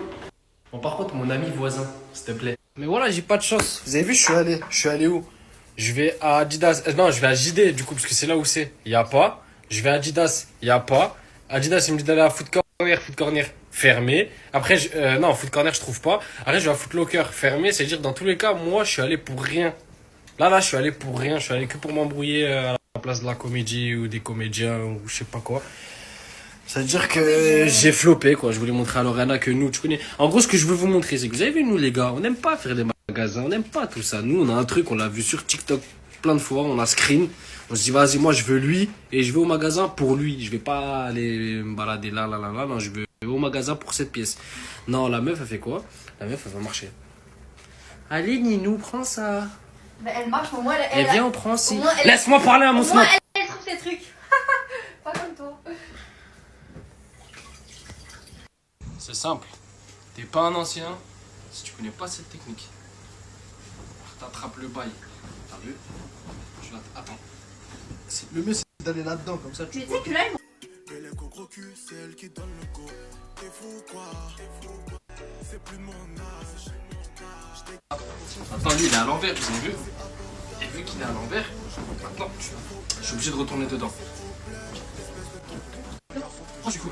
Bon, par contre, mon ami voisin, s'il te plaît. Mais voilà, j'ai pas de chance. Vous avez vu, je suis allé où? Je vais à Adidas. Non, je vais à JD, du coup, parce que c'est là où c'est. Il y a pas. Je vais à Adidas, il y a pas. Adidas, il me dit d'aller à Foot Corner, fermé. Après, non, Foot Corner, je trouve pas. Après, je vais à Foot Locker, fermé. C'est-à-dire, dans tous les cas, moi, je suis allé pour rien. Là, je suis allé pour rien. Je suis allé que pour m'embrouiller à la place de la comédie ou des comédiens ou je sais pas quoi. C'est-à-dire que j'ai floppé, quoi. Je voulais montrer à Loréana que nous, tu connais. En gros, ce que je veux vous montrer, c'est que vous avez vu, nous, les gars, on n'aime pas faire des magasins, on n'aime pas tout ça. Nous, on a un truc, on l'a vu sur TikTok plein de fois, on a screen. On se dit, vas-y, moi, je veux lui et je vais au magasin pour lui. Je vais pas aller me balader là. Non, je vais au magasin pour cette pièce. Non, la meuf, elle fait quoi? La meuf, elle va marcher. Allez, Ninou, prends ça. Bah, elle marche, au moins elle vient, on prend aussi. Laisse-moi parler à mon snap. Elle trouve ses trucs. C'est simple. T'es pas un ancien si tu connais pas cette technique. T'attrapes le bail. T'as vu? Attends. Le mieux c'est d'aller là-dedans comme ça. Mais tu sais que là, Attends, lui il est à l'envers, vous avez vu? Et vu qu'il est à l'envers, maintenant je suis obligé de retourner dedans. Du coup,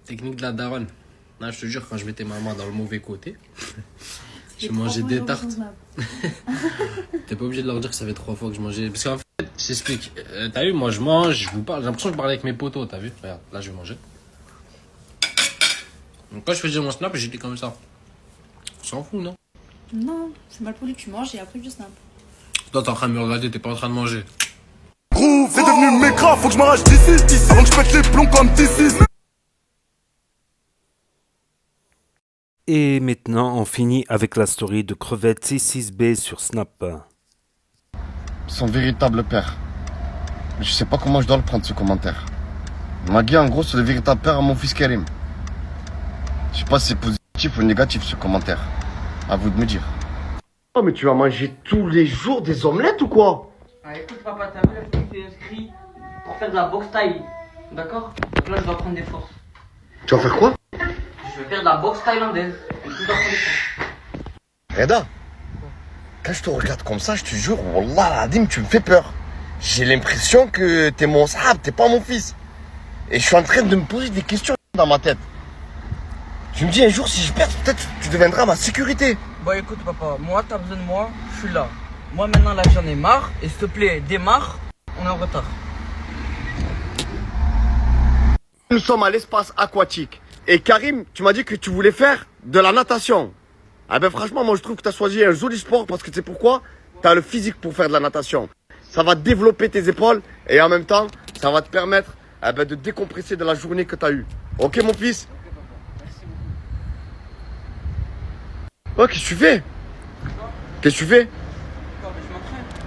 technique de la daronne. Là, je te jure, quand je mettais ma main dans le mauvais côté, je mangeais des tartes. T'es pas obligé de leur dire que ça fait 3 fois que je mangeais. Parce qu'en fait, je t'explique. T'as vu, moi je mange, je vous parle. J'ai l'impression que je parle avec mes potos, t'as vu? Regarde, là je vais manger. Donc quand je faisais mon snap, j'étais comme ça. On s'en fout, non? non, c'est mal poli, tu manges et après je snap. Toi, t'es en train de me regarder, t'es pas en train de manger. Gros, c'est devenu mécra, faut que je m'arrache d'ici. Avant que je pète les plombs comme T6. Et maintenant, on finit avec la story de Crevette C6B sur Snap. Son véritable père. Je sais pas comment je dois le prendre, ce commentaire. Magui, en gros, c'est le véritable père à mon fils Karim. Je sais pas si c'est positif ou négatif, ce commentaire. À vous de me dire. Oh, mais tu vas manger tous les jours des omelettes ou quoi? Ah, écoute, papa, t'as vu là, je t'ai inscrit pour faire de la boxe taille. D'accord? Donc là, je dois prendre des forces. Tu vas faire quoi? Je vais faire de la boxe thaïlandaise. Et tout doit prendre des forces. Reda, quand je te regarde comme ça, je te jure, Wallah, Adim, tu me fais peur. J'ai l'impression que t'es mon sahab, t'es pas mon fils. Et je suis en train de me poser des questions dans ma tête. Je me dis un jour, si je perds, peut-être tu deviendras ma sécurité. Bon, écoute, papa, moi, t'as besoin de moi, je suis là. Moi, maintenant, là, j'en ai marre. Et s'il te plaît, démarre, on est en retard. Nous sommes à l'espace aquatique. Et Karim, tu m'as dit que tu voulais faire de la natation. Ah ben franchement, moi je trouve que tu as choisi un joli sport parce que tu sais pourquoi? Tu as le physique pour faire de la natation. Ça va développer tes épaules et en même temps, ça va te permettre de décompresser de la journée que tu as eue. Ok mon fils? Oh, qu'est-ce que tu fais? Qu'est-ce que tu fais?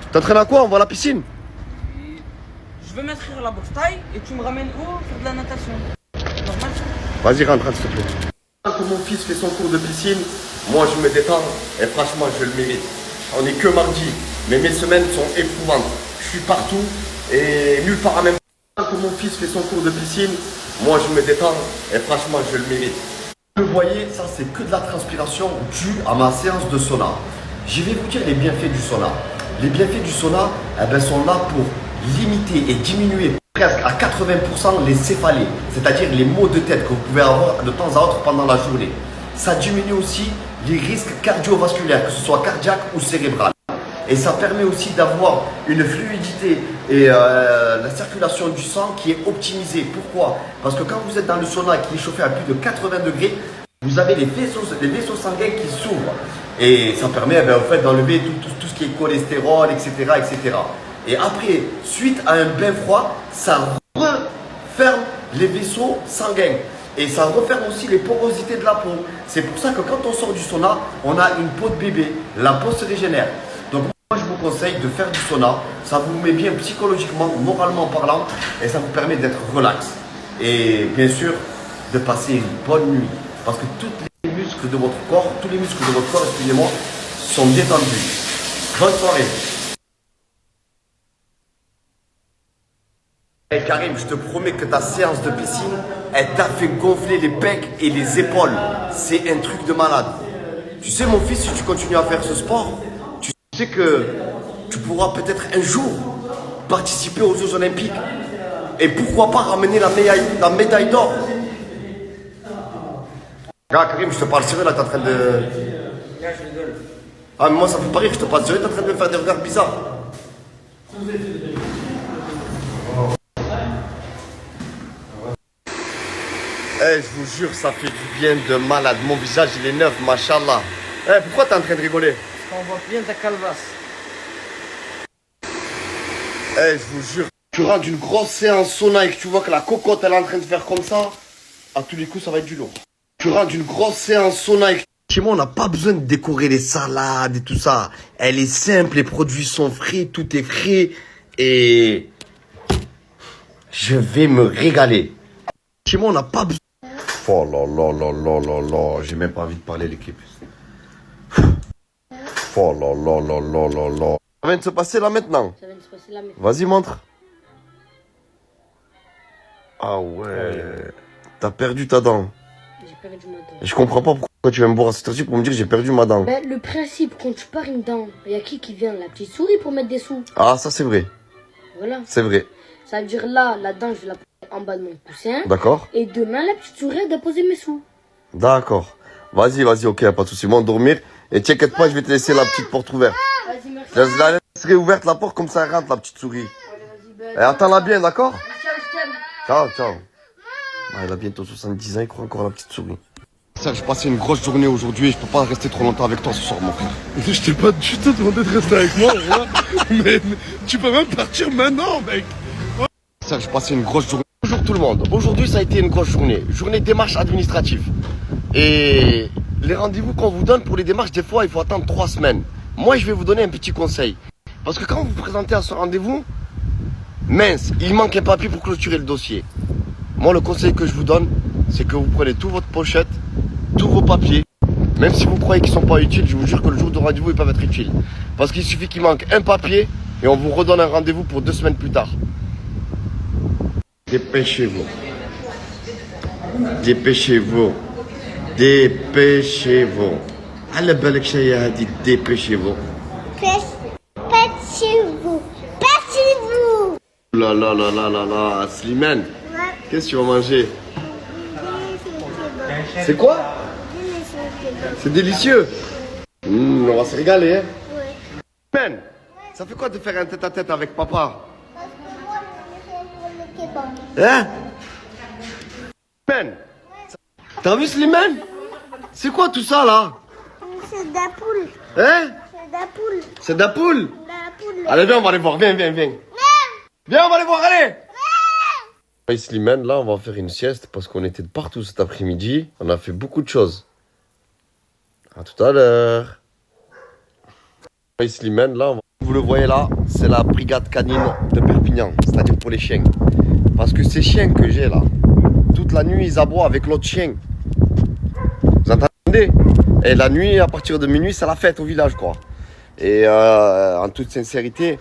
Tu t'entraînes à quoi? On va à la piscine? Je veux m'inscrire à la boxe taille et tu me ramènes où? Faire de la natation. Normal? Vas-y, rentre, s'il te plaît. Quand mon fils fait son cours de piscine, moi je me détends et franchement je le mérite. On n'est que mardi, mais mes semaines sont éprouvantes. Je suis partout et nulle part en même temps. Quand mon fils fait son cours de piscine, moi je me détends et franchement je le mérite. Vous le voyez, ça c'est que de la transpiration due à ma séance de sauna. Je vais vous dire les bienfaits du sauna. Les bienfaits du sauna sont là pour limiter et diminuer presque à 80% les céphalées, c'est-à-dire les maux de tête que vous pouvez avoir de temps à autre pendant la journée. Ça diminue aussi les risques cardiovasculaires, que ce soit cardiaque ou cérébral. Et ça permet aussi d'avoir une fluidité et la circulation du sang qui est optimisée. Pourquoi? Parce que quand vous êtes dans le sauna qui est chauffé à plus de 80 degrés, vous avez les vaisseaux sanguins qui s'ouvrent. Et ça permet en fait, d'enlever tout ce qui est cholestérol, etc., etc. Et après, suite à un bain froid, ça referme les vaisseaux sanguins. Et ça referme aussi les porosités de la peau. C'est pour ça que quand on sort du sauna, on a une peau de bébé. La peau se régénère. Donc moi, je vous conseille de faire du sauna. Ça vous met bien psychologiquement, moralement parlant. Et ça vous permet d'être relax. Et bien sûr, de passer une bonne nuit. Parce que tous les muscles de votre corps, excusez-moi, sont détendus. Bonne soirée. Hey Karim, je te promets que ta séance de piscine, elle t'a fait gonfler les pecs et les épaules. C'est un truc de malade. Tu sais mon fils, si tu continues à faire ce sport, tu sais que tu pourras peut-être un jour participer aux Jeux Olympiques. Et pourquoi pas ramener la médaille d'or. Regarde Karim, je te parle sérieux là, t'es en train de... Là, je rigole. Ah mais moi ça me fait pas rire, je te parle sérieux, t'es en train de me faire des regards bizarres. Eh, je vous jure, ça fait du bien de malade. Mon visage, il est neuf, machallah. Eh, pourquoi t'es en train de rigoler? Parce qu'on voit bien ta calvasse. Eh, je vous jure, tu rentres d'une grosse séance sauna et que tu vois que la cocotte, elle est en train de faire comme ça, à tous les coups, ça va être du lourd. Tu rentres d'une grosse séance sauna et que... Chez moi, on n'a pas besoin de décorer les salades et tout ça. Elle est simple, les produits sont frais, tout est frais. Et Je vais me régaler. Chez moi, on n'a pas besoin. Oh là là là là là là. J'ai même pas envie de parler, l'équipe. Oh là là là là là là. Ça vient de se passer là maintenant. Ça vient de se passer là maintenant. Vas-y, montre. Ah ouais. T'as perdu ta dent. J'ai perdu ma dent. Et je comprends pas pourquoi tu viens me voir à cette heure-ci pour me dire que j'ai perdu ma dent. Ben, le principe, quand tu perds une dent, il y a qui vient? La petite souris pour mettre des sous. Ah, ça c'est vrai. Voilà. C'est vrai. Ça veut dire là, la dent, je vais la poser en bas de mon coussin. D'accord. Et demain, la petite souris, elle doit poser mes sous. D'accord. Vas-y, vas-y, ok, pas de soucis. Moi, dormir. Et t'inquiète pas, je vais te laisser la petite porte ouverte. Vas-y, merci. Je la laisserai ouverte la porte comme ça elle rentre, la petite souris. Et attends-la bien, d'accord? Ciao, je t'aime. Ciao, ciao. Ah, elle a bientôt 70 ans, il croit encore à la petite souris. Ça, j'ai passé une grosse journée aujourd'hui et je peux pas rester trop longtemps avec toi ce soir, mon frère. Je t'ai pas du tout demandé de rester avec moi, voilà. Mais tu peux même partir maintenant, mec. Ça, j'ai passé une grosse journée. Bonjour tout le monde. Aujourd'hui, ça a été une grosse journée. Journée démarche administrative. Et les rendez-vous qu'on vous donne pour les démarches, des fois, il faut attendre 3 semaines. Moi, je vais vous donner un petit conseil. Parce que quand vous vous présentez à ce rendez-vous, mince, il manque un papier pour clôturer le dossier. Moi, le conseil que je vous donne, c'est que vous prenez toute votre pochette, tous vos papiers. Même si vous croyez qu'ils ne sont pas utiles, je vous jure que le jour de rendez-vous, ils peuvent être utiles. Parce qu'il suffit qu'il manque un papier et on vous redonne un rendez-vous pour 2 semaines plus tard. Dépêchez-vous. Dépêchez-vous. Dépêchez-vous. على بالك شيء هذه dépêchez-vous. Pêchez-vous. Pêchez-vous. Là là là là là là, Slimane. Qu'est-ce que tu vas manger? C'est quoi? C'est délicieux. On va se régaler, hein? Slimane, ça fait quoi de faire un tête-à-tête avec papa? Hein? Slimane, t'as vu Slimane? C'est quoi tout ça là? C'est de la poule. Hein? C'est de la poule. C'est de la poule? De la poule. Allez, viens, on va aller voir. Viens, viens, viens. Viens, on va aller voir, allez! Slimane, là, on va faire une sieste parce qu'on était de partout cet après-midi. On a fait beaucoup de choses. À tout à l'heure. Slimane, là, vous le voyez là, c'est la brigade canine de Perpignan, c'est-à-dire pour les chiens. Parce que ces chiens que j'ai là, toute la nuit, ils aboient avec l'autre chien. Vous entendez? Et la nuit, à partir de minuit, c'est la fête au village, quoi. Et en toute sincérité,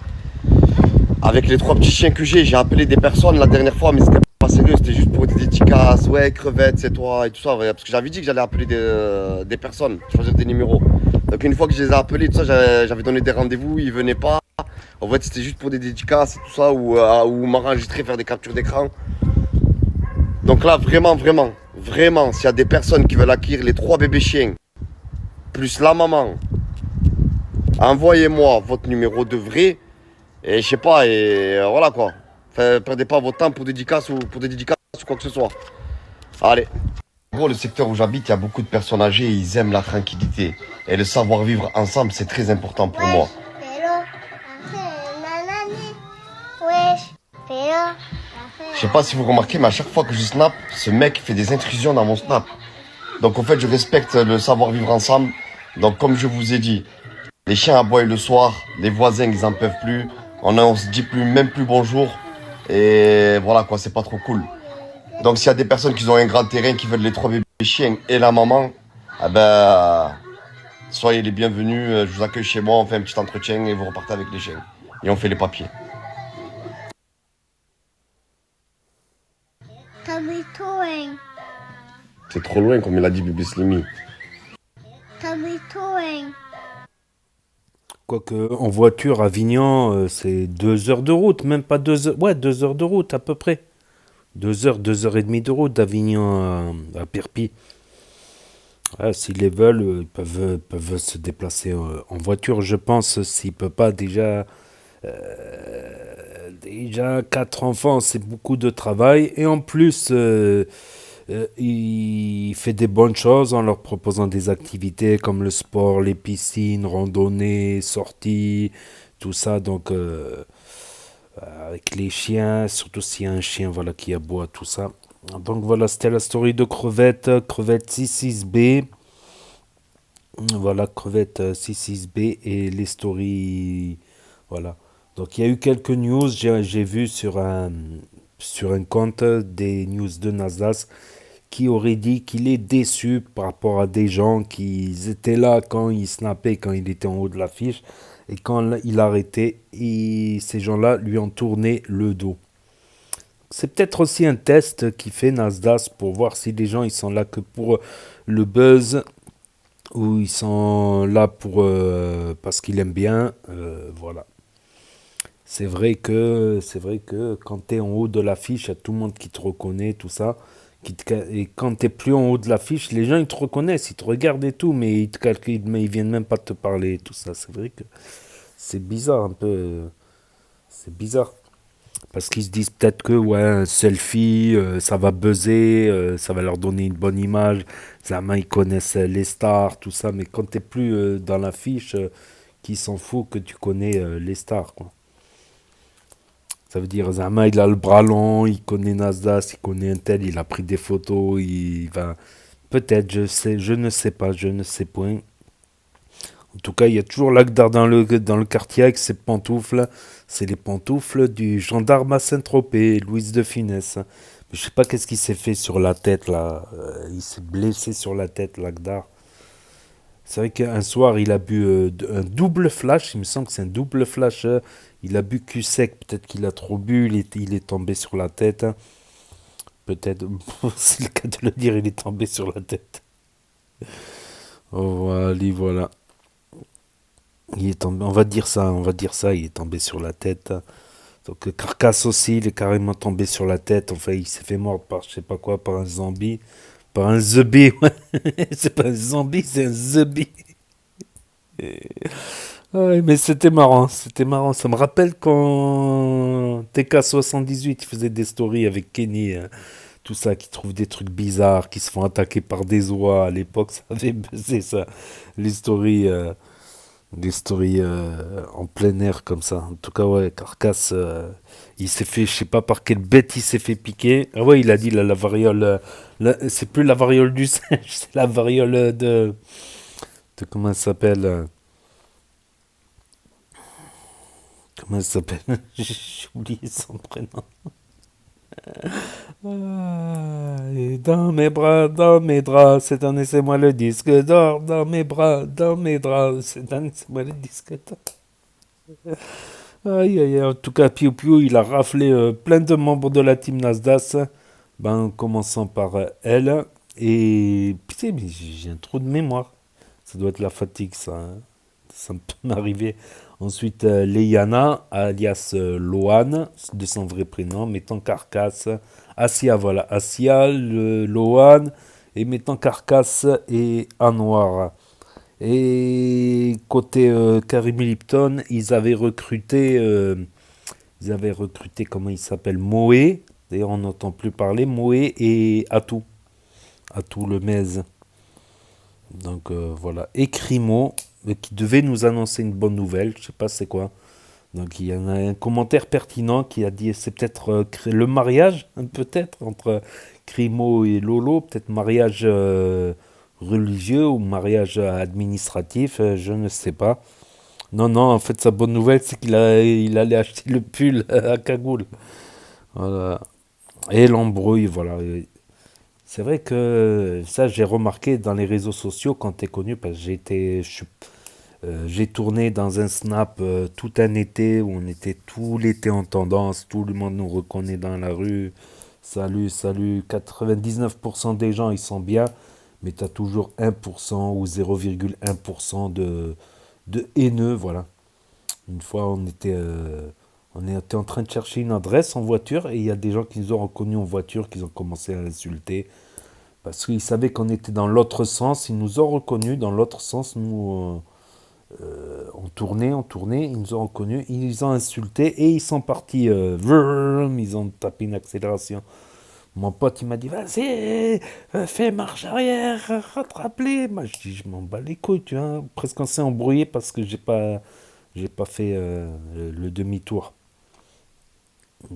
avec les 3 petits chiens que j'ai appelé des personnes la dernière fois, mais c'était pas sérieux, c'était juste pour des dédicaces, ouais, crevette, c'est toi, et tout ça, parce que j'avais dit que j'allais appeler des personnes, choisir des numéros. Donc une fois que je les ai appelés, tout ça, j'avais donné des rendez-vous, ils venaient pas. En fait, c'était juste pour des dédicaces et tout ça, ou m'enregistrer, faire des captures d'écran. Donc là, vraiment, s'il y a des personnes qui veulent acquérir les 3 bébés chiens, plus la maman, envoyez-moi votre numéro de vrai. Et je sais pas, et voilà quoi. Perdez pas votre temps pour dédicaces ou quoi que ce soit. Allez. En gros, le secteur où j'habite, il y a beaucoup de personnes âgées et ils aiment la tranquillité. Et le savoir vivre ensemble, c'est très important pour moi. Je sais pas si vous remarquez, mais à chaque fois que je snap, ce mec fait des intrusions dans mon snap. Donc en fait, je respecte le savoir vivre ensemble. Donc comme je vous ai dit, les chiens aboient le soir, les voisins ils en peuvent plus, on se dit même plus bonjour, et voilà quoi, c'est pas trop cool. Donc s'il y a des personnes qui ont un grand terrain, qui veulent les 3 bébés chiens et la maman, eh ben, soyez les bienvenus, je vous accueille chez moi, on fait un petit entretien et vous repartez avec les chiens. Et on fait les papiers. T'habites loin. C'est trop loin comme il a dit Bibi Slimy. T'habites loin. Quoique en voiture, Avignon, c'est 2 heures de route, même pas 2 heures. Ouais, 2 heures de route à peu près. 2 heures, 2 heures et demie de route d'Avignon à Perpignan. Ouais, s'ils les veulent, ils peuvent se déplacer en voiture, je pense. S'ils ne peuvent pas déjà 4 enfants, c'est beaucoup de travail. Et en plus, il fait des bonnes choses en leur proposant des activités comme le sport, les piscines, randonnées, sorties, tout ça. Donc, avec les chiens, surtout s'il y a un chien voilà, qui aboie, tout ça. Donc voilà, c'était la story de Crevette 66B. Voilà, Crevette 66B et les stories. Voilà. Donc il y a eu quelques news, j'ai vu sur un sur un compte des news de Nasdaq qui aurait dit qu'il est déçu par rapport à des gens qui étaient là quand il snappait, quand il était en haut de l'affiche, et quand il arrêtait, ces gens-là lui ont tourné le dos. C'est peut-être aussi un test qui fait Nasdaq pour voir si les gens ils sont là que pour le buzz ou ils sont là pour parce qu'ils aiment bien. Voilà. C'est vrai que quand tu es en haut de l'affiche, il y a tout le monde qui te reconnaît, tout ça. Et quand tu n'es plus en haut de l'affiche, les gens ils te reconnaissent, ils te regardent et tout, mais ils te calculent, mais ils viennent même pas te parler et tout ça. C'est vrai que c'est bizarre un peu. C'est bizarre. Parce qu'ils se disent peut-être que ouais, un selfie, ça va buzzer, ça va leur donner une bonne image. Zama, ils connaissent les stars, tout ça. Mais quand tu n'es plus dans l'affiche, qui s'en fout que tu connais les stars, quoi. Ça veut dire, Zama, il a le bras long, il connaît Nasdaq, il connaît un tel, il a pris des photos, il va... Peut-être, je ne sais pas, je ne sais point. En tout cas, il y a toujours l'Agdar dans le quartier avec ses pantoufles. C'est les pantoufles du gendarme à Saint-Tropez, Louise de Finesse. Mais je sais pas qu'est-ce qu'il s'est fait sur la tête, là. Il s'est blessé sur la tête, l'Agdar. C'est vrai qu'un soir, il a bu un double flash. Il me semble que c'est un double flash. Il a bu cul sec. Peut-être qu'il a trop bu. Il est tombé sur la tête. Peut-être, c'est le cas de le dire, il est tombé sur la tête. Oh, voilà. Il est tombé, on va dire ça, il est tombé sur la tête. Donc Carcasse aussi, il est carrément tombé sur la tête. Enfin, il s'est fait mordre par je sais pas quoi, par un zombie. Par un zombie, ouais. C'est pas un zombie, c'est un zombie. Ouais, mais c'était marrant. Ça me rappelle quand TK78 il faisait des stories avec Kenny, tout ça, qui trouvent des trucs bizarres, qui se font attaquer par des oies. À l'époque, ça avait buzzé ça. Les stories. Des stories en plein air comme ça. En tout cas, ouais, Carcasse, il s'est fait, je sais pas par quelle bête il s'est fait piquer. Ah ouais, il a dit la variole, c'est plus la variole du singe, c'est la variole de comment elle s'appelle comment elle s'appelle j'ai oublié son prénom. Et dans mes bras, dans mes draps, cette année c'est moi le disque d'or. Dans mes bras, dans mes draps, cette année c'est moi le disque d'or. Aïe aïe, en tout cas, Piu Piu, il a raflé plein de membres de la team Nasdaq, en commençant par elle. Et putain, mais j'ai un trou de mémoire. Ça doit être la fatigue, ça. Hein. Ça peut m'arriver. Ensuite, Leiana, alias Loane, de son vrai prénom, mettant Carcasse. Asia, voilà. Asia, Loane, et mettant Carcasse et Anwar. Et côté Karim Lipton, ils avaient recruté, comment il s'appelle, Moé. D'ailleurs, on n'entend plus parler. Moé et Atou. Atou le Mez. Donc voilà. Et Crimo, qui devait nous annoncer une bonne nouvelle. Je sais pas c'est quoi. Donc il y en a un commentaire pertinent qui a dit c'est peut-être le mariage, peut-être, entre Crimo et Lolo. Peut-être mariage religieux ou mariage administratif, je ne sais pas. Non, en fait, sa bonne nouvelle, c'est il allait acheter le pull à cagoule. Voilà. Et l'embrouille, voilà. C'est vrai que ça, j'ai remarqué dans les réseaux sociaux quand t'es connu, parce que j'ai tourné dans un snap tout un été, où on était tout l'été en tendance, tout le monde nous reconnaît dans la rue. Salut, 99% des gens, ils sont bien, mais tu as toujours 1% ou 0,1% de haineux, voilà. Une fois, on était en train de chercher une adresse en voiture et il y a des gens qui nous ont reconnus en voiture, qui ont commencé à insulter parce qu'ils savaient qu'on était dans l'autre sens. Ils nous ont reconnus dans l'autre sens. Nous, on tournait, ils nous ont reconnus, ils ont insulté et ils sont partis. Ils ont tapé une accélération. Mon pote, il m'a dit, vas-y, fais marche arrière, rattrape-les. Moi, je dis, je m'en bats les couilles, tu vois. Presque on s'est embrouillé parce que j'ai pas fait le demi-tour.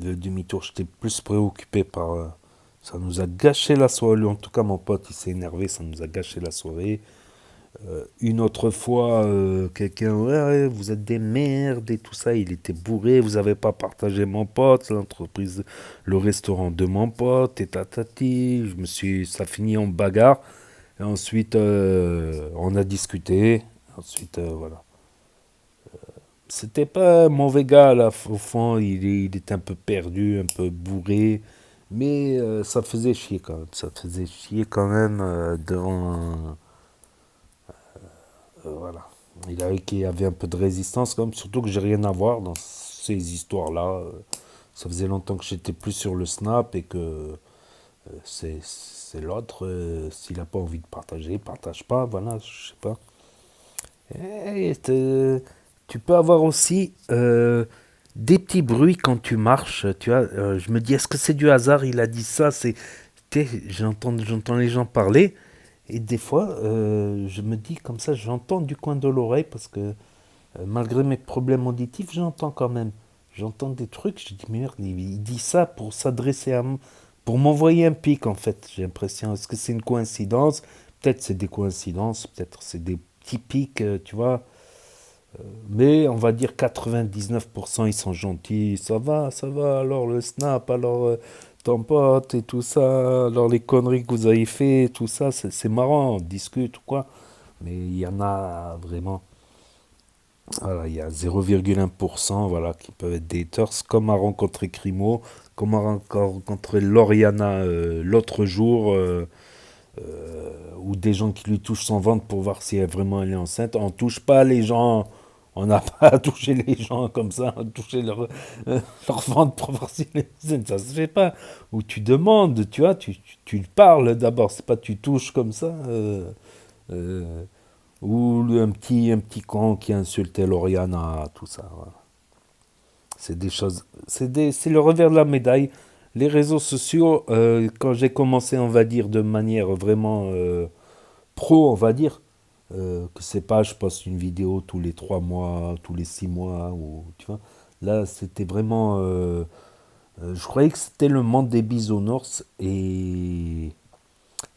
Le demi-tour, j'étais plus préoccupé par... ça nous a gâché la soirée. En tout cas, mon pote, il s'est énervé, ça nous a gâché la soirée. Une autre fois, quelqu'un, ouais, vous êtes des merdes et tout ça, il était bourré, vous avez pas partagé mon pote, l'entreprise, le restaurant de mon pote, et tatati, ça finit en bagarre, et ensuite, on a discuté, ensuite, voilà. C'était pas un mauvais gars, là, au fond, il était un peu perdu, un peu bourré, mais ça faisait chier quand même, ça faisait chier quand même devant... voilà. Qu'il y avait un peu de résistance quand même, surtout que j'ai rien à voir dans ces histoires-là. Ça faisait longtemps que j'étais plus sur le Snap et que c'est l'autre, s'il n'a pas envie de partager, il partage pas, voilà, je sais pas. Et tu peux avoir aussi des petits bruits quand tu marches, tu vois. Je me dis, est-ce que c'est du hasard? Il a dit ça, j'entends les gens parler. Et des fois, je me dis comme ça, j'entends du coin de l'oreille parce que malgré mes problèmes auditifs, j'entends quand même. J'entends des trucs, je dis merde, il dit ça pour s'adresser à moi, pour m'envoyer un pic en fait. J'ai l'impression, est-ce que c'est une coïncidence? Peut-être c'est des coïncidences, peut-être c'est des petits pics, tu vois. Mais on va dire 99% ils sont gentils, ça va, alors le snap, alors ton pote et tout ça, alors les conneries que vous avez fait, tout ça, c'est marrant, on discute ou quoi. Mais il y en a vraiment, voilà, il y a 0,1% voilà, qui peuvent être des haters, comme a rencontré Crimo, comme a rencontré Lauriana l'autre jour, ou des gens qui lui touchent son ventre pour voir si vraiment elle est enceinte. On touche pas les gens, on n'a pas à toucher les gens comme ça, à toucher leur ventre pour voir si elle est enceinte, ça se fait pas. Ou tu demandes, tu vois, tu parles d'abord, c'est pas tu touches comme ça. Ou un petit con qui a insulté Lauriana, tout ça. Voilà. C'est des choses, c'est le revers de la médaille. Les réseaux sociaux, quand j'ai commencé, on va dire, de manière vraiment pro, on va dire, que c'est pas, je poste une vidéo tous les 3 mois, tous les 6 mois, ou tu vois. Là, c'était vraiment, je croyais que c'était le monde des bisounours et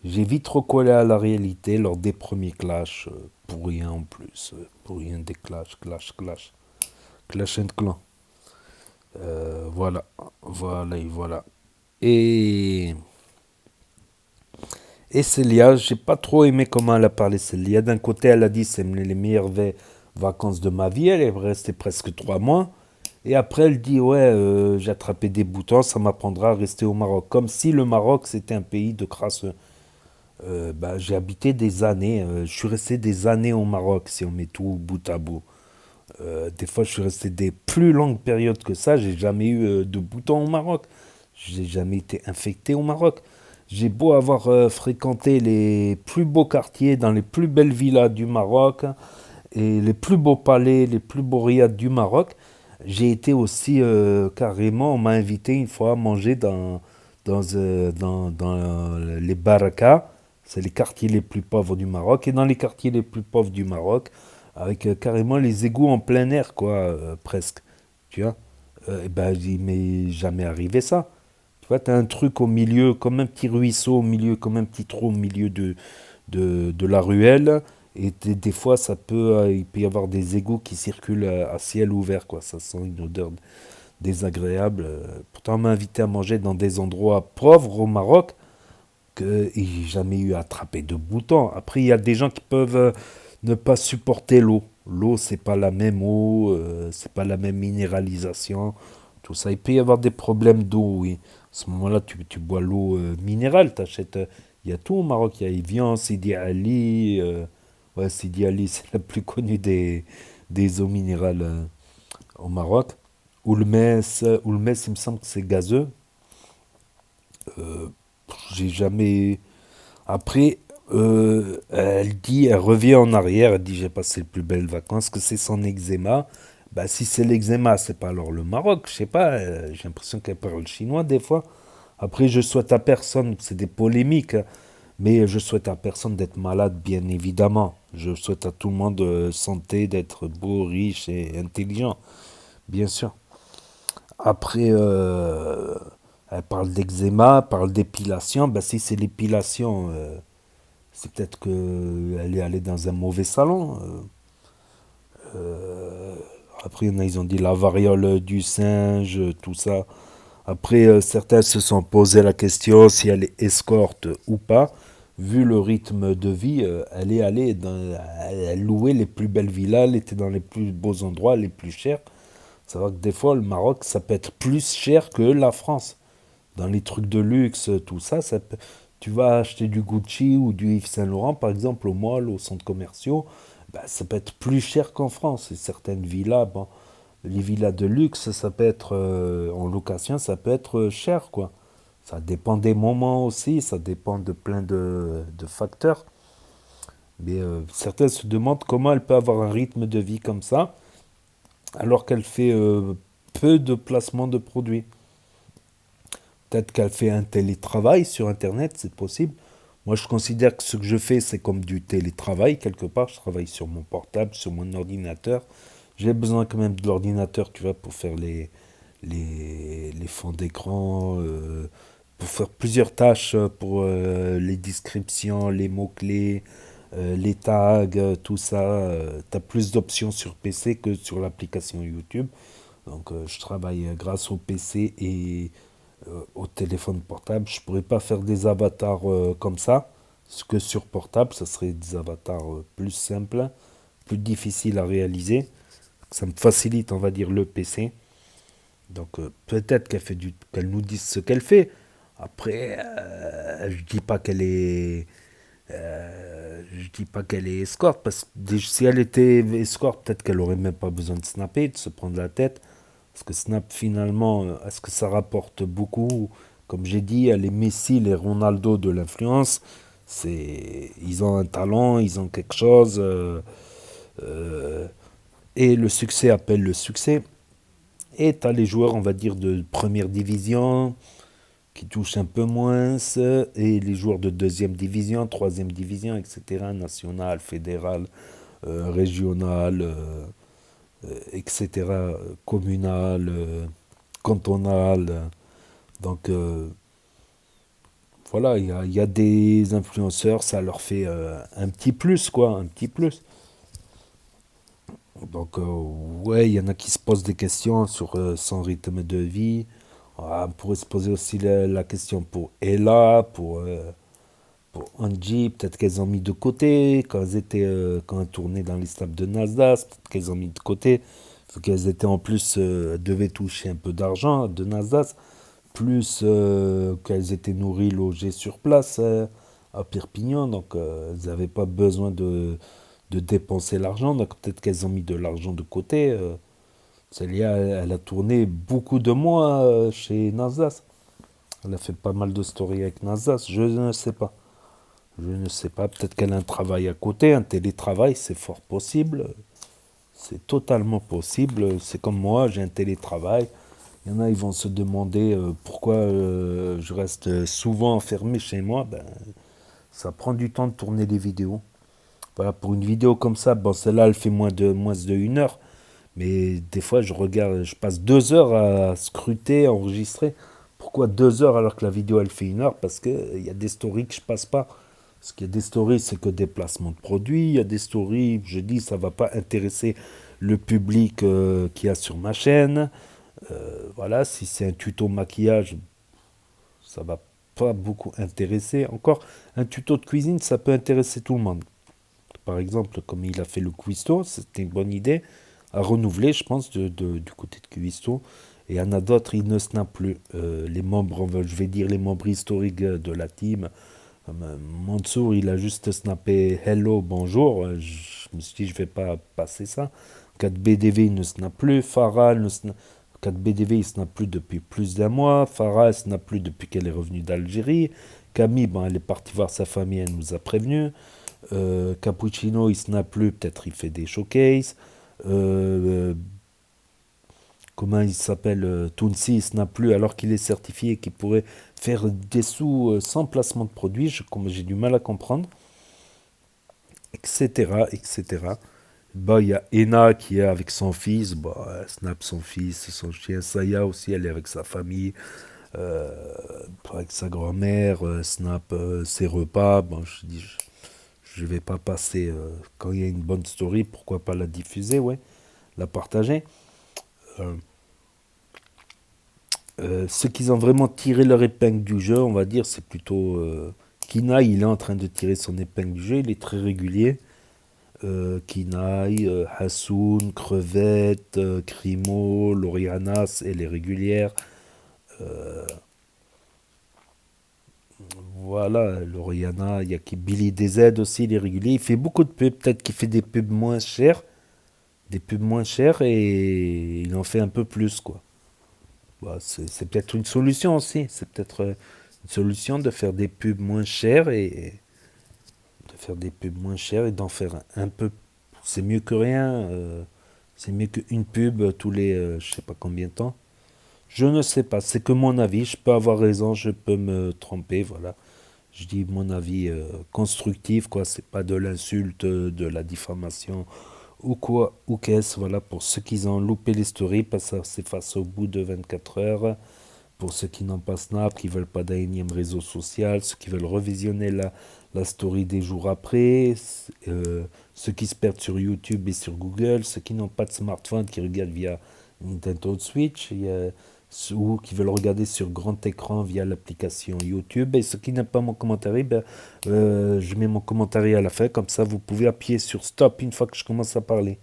j'ai vite recollé à la réalité lors des premiers clashs, pour rien en plus, pour rien des clash and clan. Voilà, voilà et voilà. Et Célia, j'ai pas trop aimé comment elle a parlé, Célia. D'un côté, elle a dit c'est les meilleures vacances de ma vie, elle est restée presque 3 mois. Et après, elle dit ouais, j'ai attrapé des boutons, ça m'apprendra à rester au Maroc. Comme si le Maroc, c'était un pays de crasseux. J'ai habité des années, je suis resté des années au Maroc, si on met tout bout à bout. Des fois, je suis resté des plus longues périodes que ça. J'ai jamais eu de boutons au Maroc. J'ai jamais été infecté au Maroc. J'ai beau avoir fréquenté les plus beaux quartiers dans les plus belles villas du Maroc et les plus beaux palais, les plus beaux riads du Maroc. J'ai été aussi carrément, on m'a invité une fois à manger dans les barakas. C'est les quartiers les plus pauvres du Maroc. Et dans les quartiers les plus pauvres du Maroc, avec carrément les égouts en plein air, quoi, presque. Tu vois, il m'est jamais arrivé ça. Tu vois, tu as un truc au milieu, comme un petit ruisseau au milieu, comme un petit trou au milieu de la ruelle. Et des fois, il peut y avoir des égouts qui circulent à ciel ouvert, quoi. Ça sent une odeur désagréable. Pourtant, on m'a invité à manger dans des endroits pauvres au Maroc, et j'ai jamais eu à attraper de boutons. Après, il y a des gens qui peuvent ne pas supporter l'eau. L'eau, c'est pas la même eau, c'est pas la même minéralisation, tout ça. Il peut y avoir des problèmes d'eau, oui. À ce moment-là, tu bois l'eau minérale, t'achètes. Il y a tout au Maroc, il y a Evian, Sidi Ali. Ouais, Sidi Ali, c'est la plus connue des eaux minérales au Maroc. Oulmes, il me semble que c'est gazeux. J'ai jamais. Après, elle revient en arrière, elle dit j'ai passé les plus belles vacances, que c'est son eczéma. Si c'est l'eczéma, c'est pas alors le Maroc, je sais pas, j'ai l'impression qu'elle parle chinois des fois. Après, je souhaite à personne, c'est des polémiques, hein, mais je souhaite à personne d'être malade, bien évidemment. Je souhaite à tout le monde santé, d'être beau, riche et intelligent, bien sûr. Après, elle parle d'eczéma, elle parle d'épilation. Si c'est l'épilation, C'est peut-être qu'elle est allée dans un mauvais salon. Après, ils ont dit la variole du singe, tout ça. Après, certains se sont posé la question si elle est escorte ou pas. Vu le rythme de vie, elle est allée elle louait les plus belles villas, elle était dans les plus beaux endroits, les plus chers. C'est vrai que des fois, le Maroc, ça peut être plus cher que la France. Dans les trucs de luxe, tout ça, tu vas acheter du Gucci ou du Yves Saint Laurent, par exemple, au mall, aux centres commerciaux, bah, ça peut être plus cher qu'en France. Et certaines villas, bon, les villas de luxe, ça peut être en location, ça peut être cher, quoi. Ça dépend des moments aussi, ça dépend de plein de facteurs. Mais certains se demandent comment elle peut avoir un rythme de vie comme ça, alors qu'elle fait peu de placements de produits. Peut-être qu'elle fait un télétravail sur Internet, c'est possible. Moi, je considère que ce que je fais, c'est comme du télétravail, quelque part. Je travaille sur mon portable, sur mon ordinateur. J'ai besoin quand même de l'ordinateur, tu vois, pour faire les fonds d'écran, pour faire plusieurs tâches, pour les descriptions, les mots-clés, les tags, tout ça. Tu as plus d'options sur PC que sur l'application YouTube. Donc, je travaille grâce au PC et au téléphone portable. Je pourrais pas faire des avatars comme ça, ce que sur portable, ça serait des avatars plus simples, plus difficiles à réaliser. Ça me facilite, on va dire, le PC. Donc peut-être qu'elle nous dise ce qu'elle fait. Après, je dis pas qu'elle est, je dis pas qu'elle est escorte, parce que si elle était escorte, peut-être qu'elle aurait même pas besoin de snapper, de se prendre la tête. Parce que Snap, finalement, est-ce que ça rapporte beaucoup? Comme j'ai dit, les Messi, les Ronaldo de l'influence, ils ont un talent, ils ont quelque chose. Et le succès appelle le succès. Et tu as les joueurs, on va dire, de première division, qui touchent un peu moins, et les joueurs de deuxième division, troisième division, etc., national, fédéral, régional, etc., communal, cantonal. Donc, voilà, il y a des influenceurs, ça leur fait un petit plus, quoi, un petit plus. Donc, ouais, il y en a qui se posent des questions sur son rythme de vie. On pourrait se poser aussi la question pour Ella, pour Angie, peut-être qu'elles ont mis de côté quand elles tournaient dans les snaps de Nasdaq, peut-être qu'elles ont mis de côté, parce qu'elles étaient en plus, devaient toucher un peu d'argent de Nasdaq, plus qu'elles étaient nourries, logées sur place à Perpignan, donc elles n'avaient pas besoin de dépenser l'argent, donc peut-être qu'elles ont mis de l'argent de côté. Célia, elle a tourné beaucoup de mois chez Nasdaq. Elle a fait pas mal de stories avec Nasdaq, je ne sais pas. Je ne sais pas, peut-être qu'elle a un travail à côté, un télétravail, c'est fort possible. C'est totalement possible. C'est comme moi, j'ai un télétravail. Il y en a, ils vont se demander pourquoi je reste souvent enfermé chez moi. Ben, ça prend du temps de tourner des vidéos. Voilà, pour une vidéo comme ça, bon, celle-là, elle fait moins de 1 heure. Mais des fois, je passe 2 heures à scruter, à enregistrer. Pourquoi 2 heures alors que la vidéo, elle fait 1 heure? Parce qu'il y a des stories que je passe pas. Parce qu'il y a des stories, c'est que des placements de produits. Il y a des stories, je dis, ça va pas intéresser le public qu'il y a sur ma chaîne. Voilà, si c'est un tuto maquillage, ça va pas beaucoup intéresser. Encore, un tuto de cuisine, ça peut intéresser tout le monde. Par exemple, comme il a fait le cuistot, c'était une bonne idée à renouveler, je pense, du côté de cuistot. Et il y en a d'autres, ils ne snapent plus. Les membres, je vais dire les membres historiques de la team. Mansour, il a juste snappé hello, bonjour. Je me suis dit, je vais pas passer ça. 4BDV, il ne snappe plus. Farah, 4BDV, il snappe plus depuis plus d'1 mois. Farah, elle snappe plus depuis qu'elle est revenue d'Algérie. Camille, bon, elle est partie voir sa famille, elle nous a prévenu. Cappuccino, il snappe plus, peut-être il fait des showcases. Comment il s'appelle, Tounsi, il snappe plus alors qu'il est certifié, qu'il pourrait faire des sous sans placement de produit. J'ai du mal à comprendre, etc., etc. Bah, il y a Ena qui est avec son fils, bah, elle snap son fils, son chien. Saya aussi, elle est avec sa famille, avec sa grand-mère, snap ses repas. Bon, je dis, je vais pas passer, quand il y a une bonne story, pourquoi pas la diffuser, ouais, la partager. Ceux qui ont vraiment tiré leur épingle du jeu, on va dire, c'est plutôt Kinaï, il est en train de tirer son épingle du jeu, il est très régulier. Kinaï, Hassoun, Crevette, Crimo, Lorianas, elle est régulière. Voilà, Loriana, il y a qui Billy DZ aussi, il est régulier. Il fait beaucoup de pubs, peut-être qu'il fait des pubs moins chères. Des pubs moins chères et il en fait un peu plus, quoi. Bah, c'est peut-être une solution aussi. C'est peut-être une solution de faire des pubs moins chères et d'en faire un peu. C'est mieux que rien. C'est mieux qu'une pub tous les je sais pas combien de temps. Je ne sais pas. C'est que mon avis. Je peux avoir raison. Je peux me tromper. Voilà. Je dis mon avis constructif, quoi. C'est pas de l'insulte, de la diffamation ou quoi, ou qu'est-ce. Voilà, pour ceux qui ont loupé les stories, parce que ça s'efface au bout de 24 heures. Pour ceux qui n'ont pas Snap, qui veulent pas d'un énième réseau social, ceux qui veulent revisionner la story des jours après, ceux qui se perdent sur YouTube et sur Google, ceux qui n'ont pas de smartphone, qui regardent via Nintendo Switch, ou qui veulent regarder sur grand écran via l'application YouTube. Et ceux qui n'aiment pas mon commentaire, je mets mon commentaire à la fin, comme ça vous pouvez appuyer sur stop une fois que je commence à parler.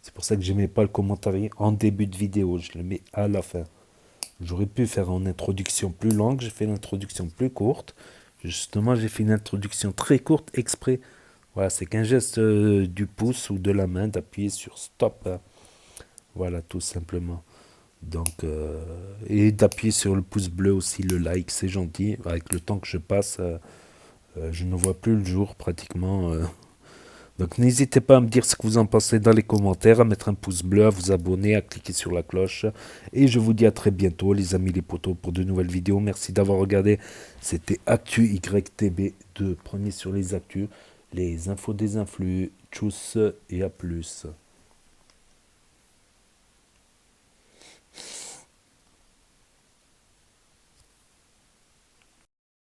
C'est pour ça que je ne mets pas le commentaire en début de vidéo, je le mets à la fin. J'aurais pu faire une introduction plus longue, j'ai fait l'introduction plus courte. Justement, j'ai fait une introduction très courte exprès. Voilà, c'est qu'un geste du pouce ou de la main d'appuyer sur stop. Voilà, tout simplement. Donc, et d'appuyer sur le pouce bleu aussi, le like, c'est gentil. Avec le temps que je passe, je ne vois plus le jour pratiquement. Donc n'hésitez pas à me dire ce que vous en pensez dans les commentaires, à mettre un pouce bleu, à vous abonner, à cliquer sur la cloche. Et je vous dis à très bientôt les amis les potos pour de nouvelles vidéos. Merci d'avoir regardé. C'était Actu YTB2, premier sur les actus, les infos des influx. Tchuss et à plus.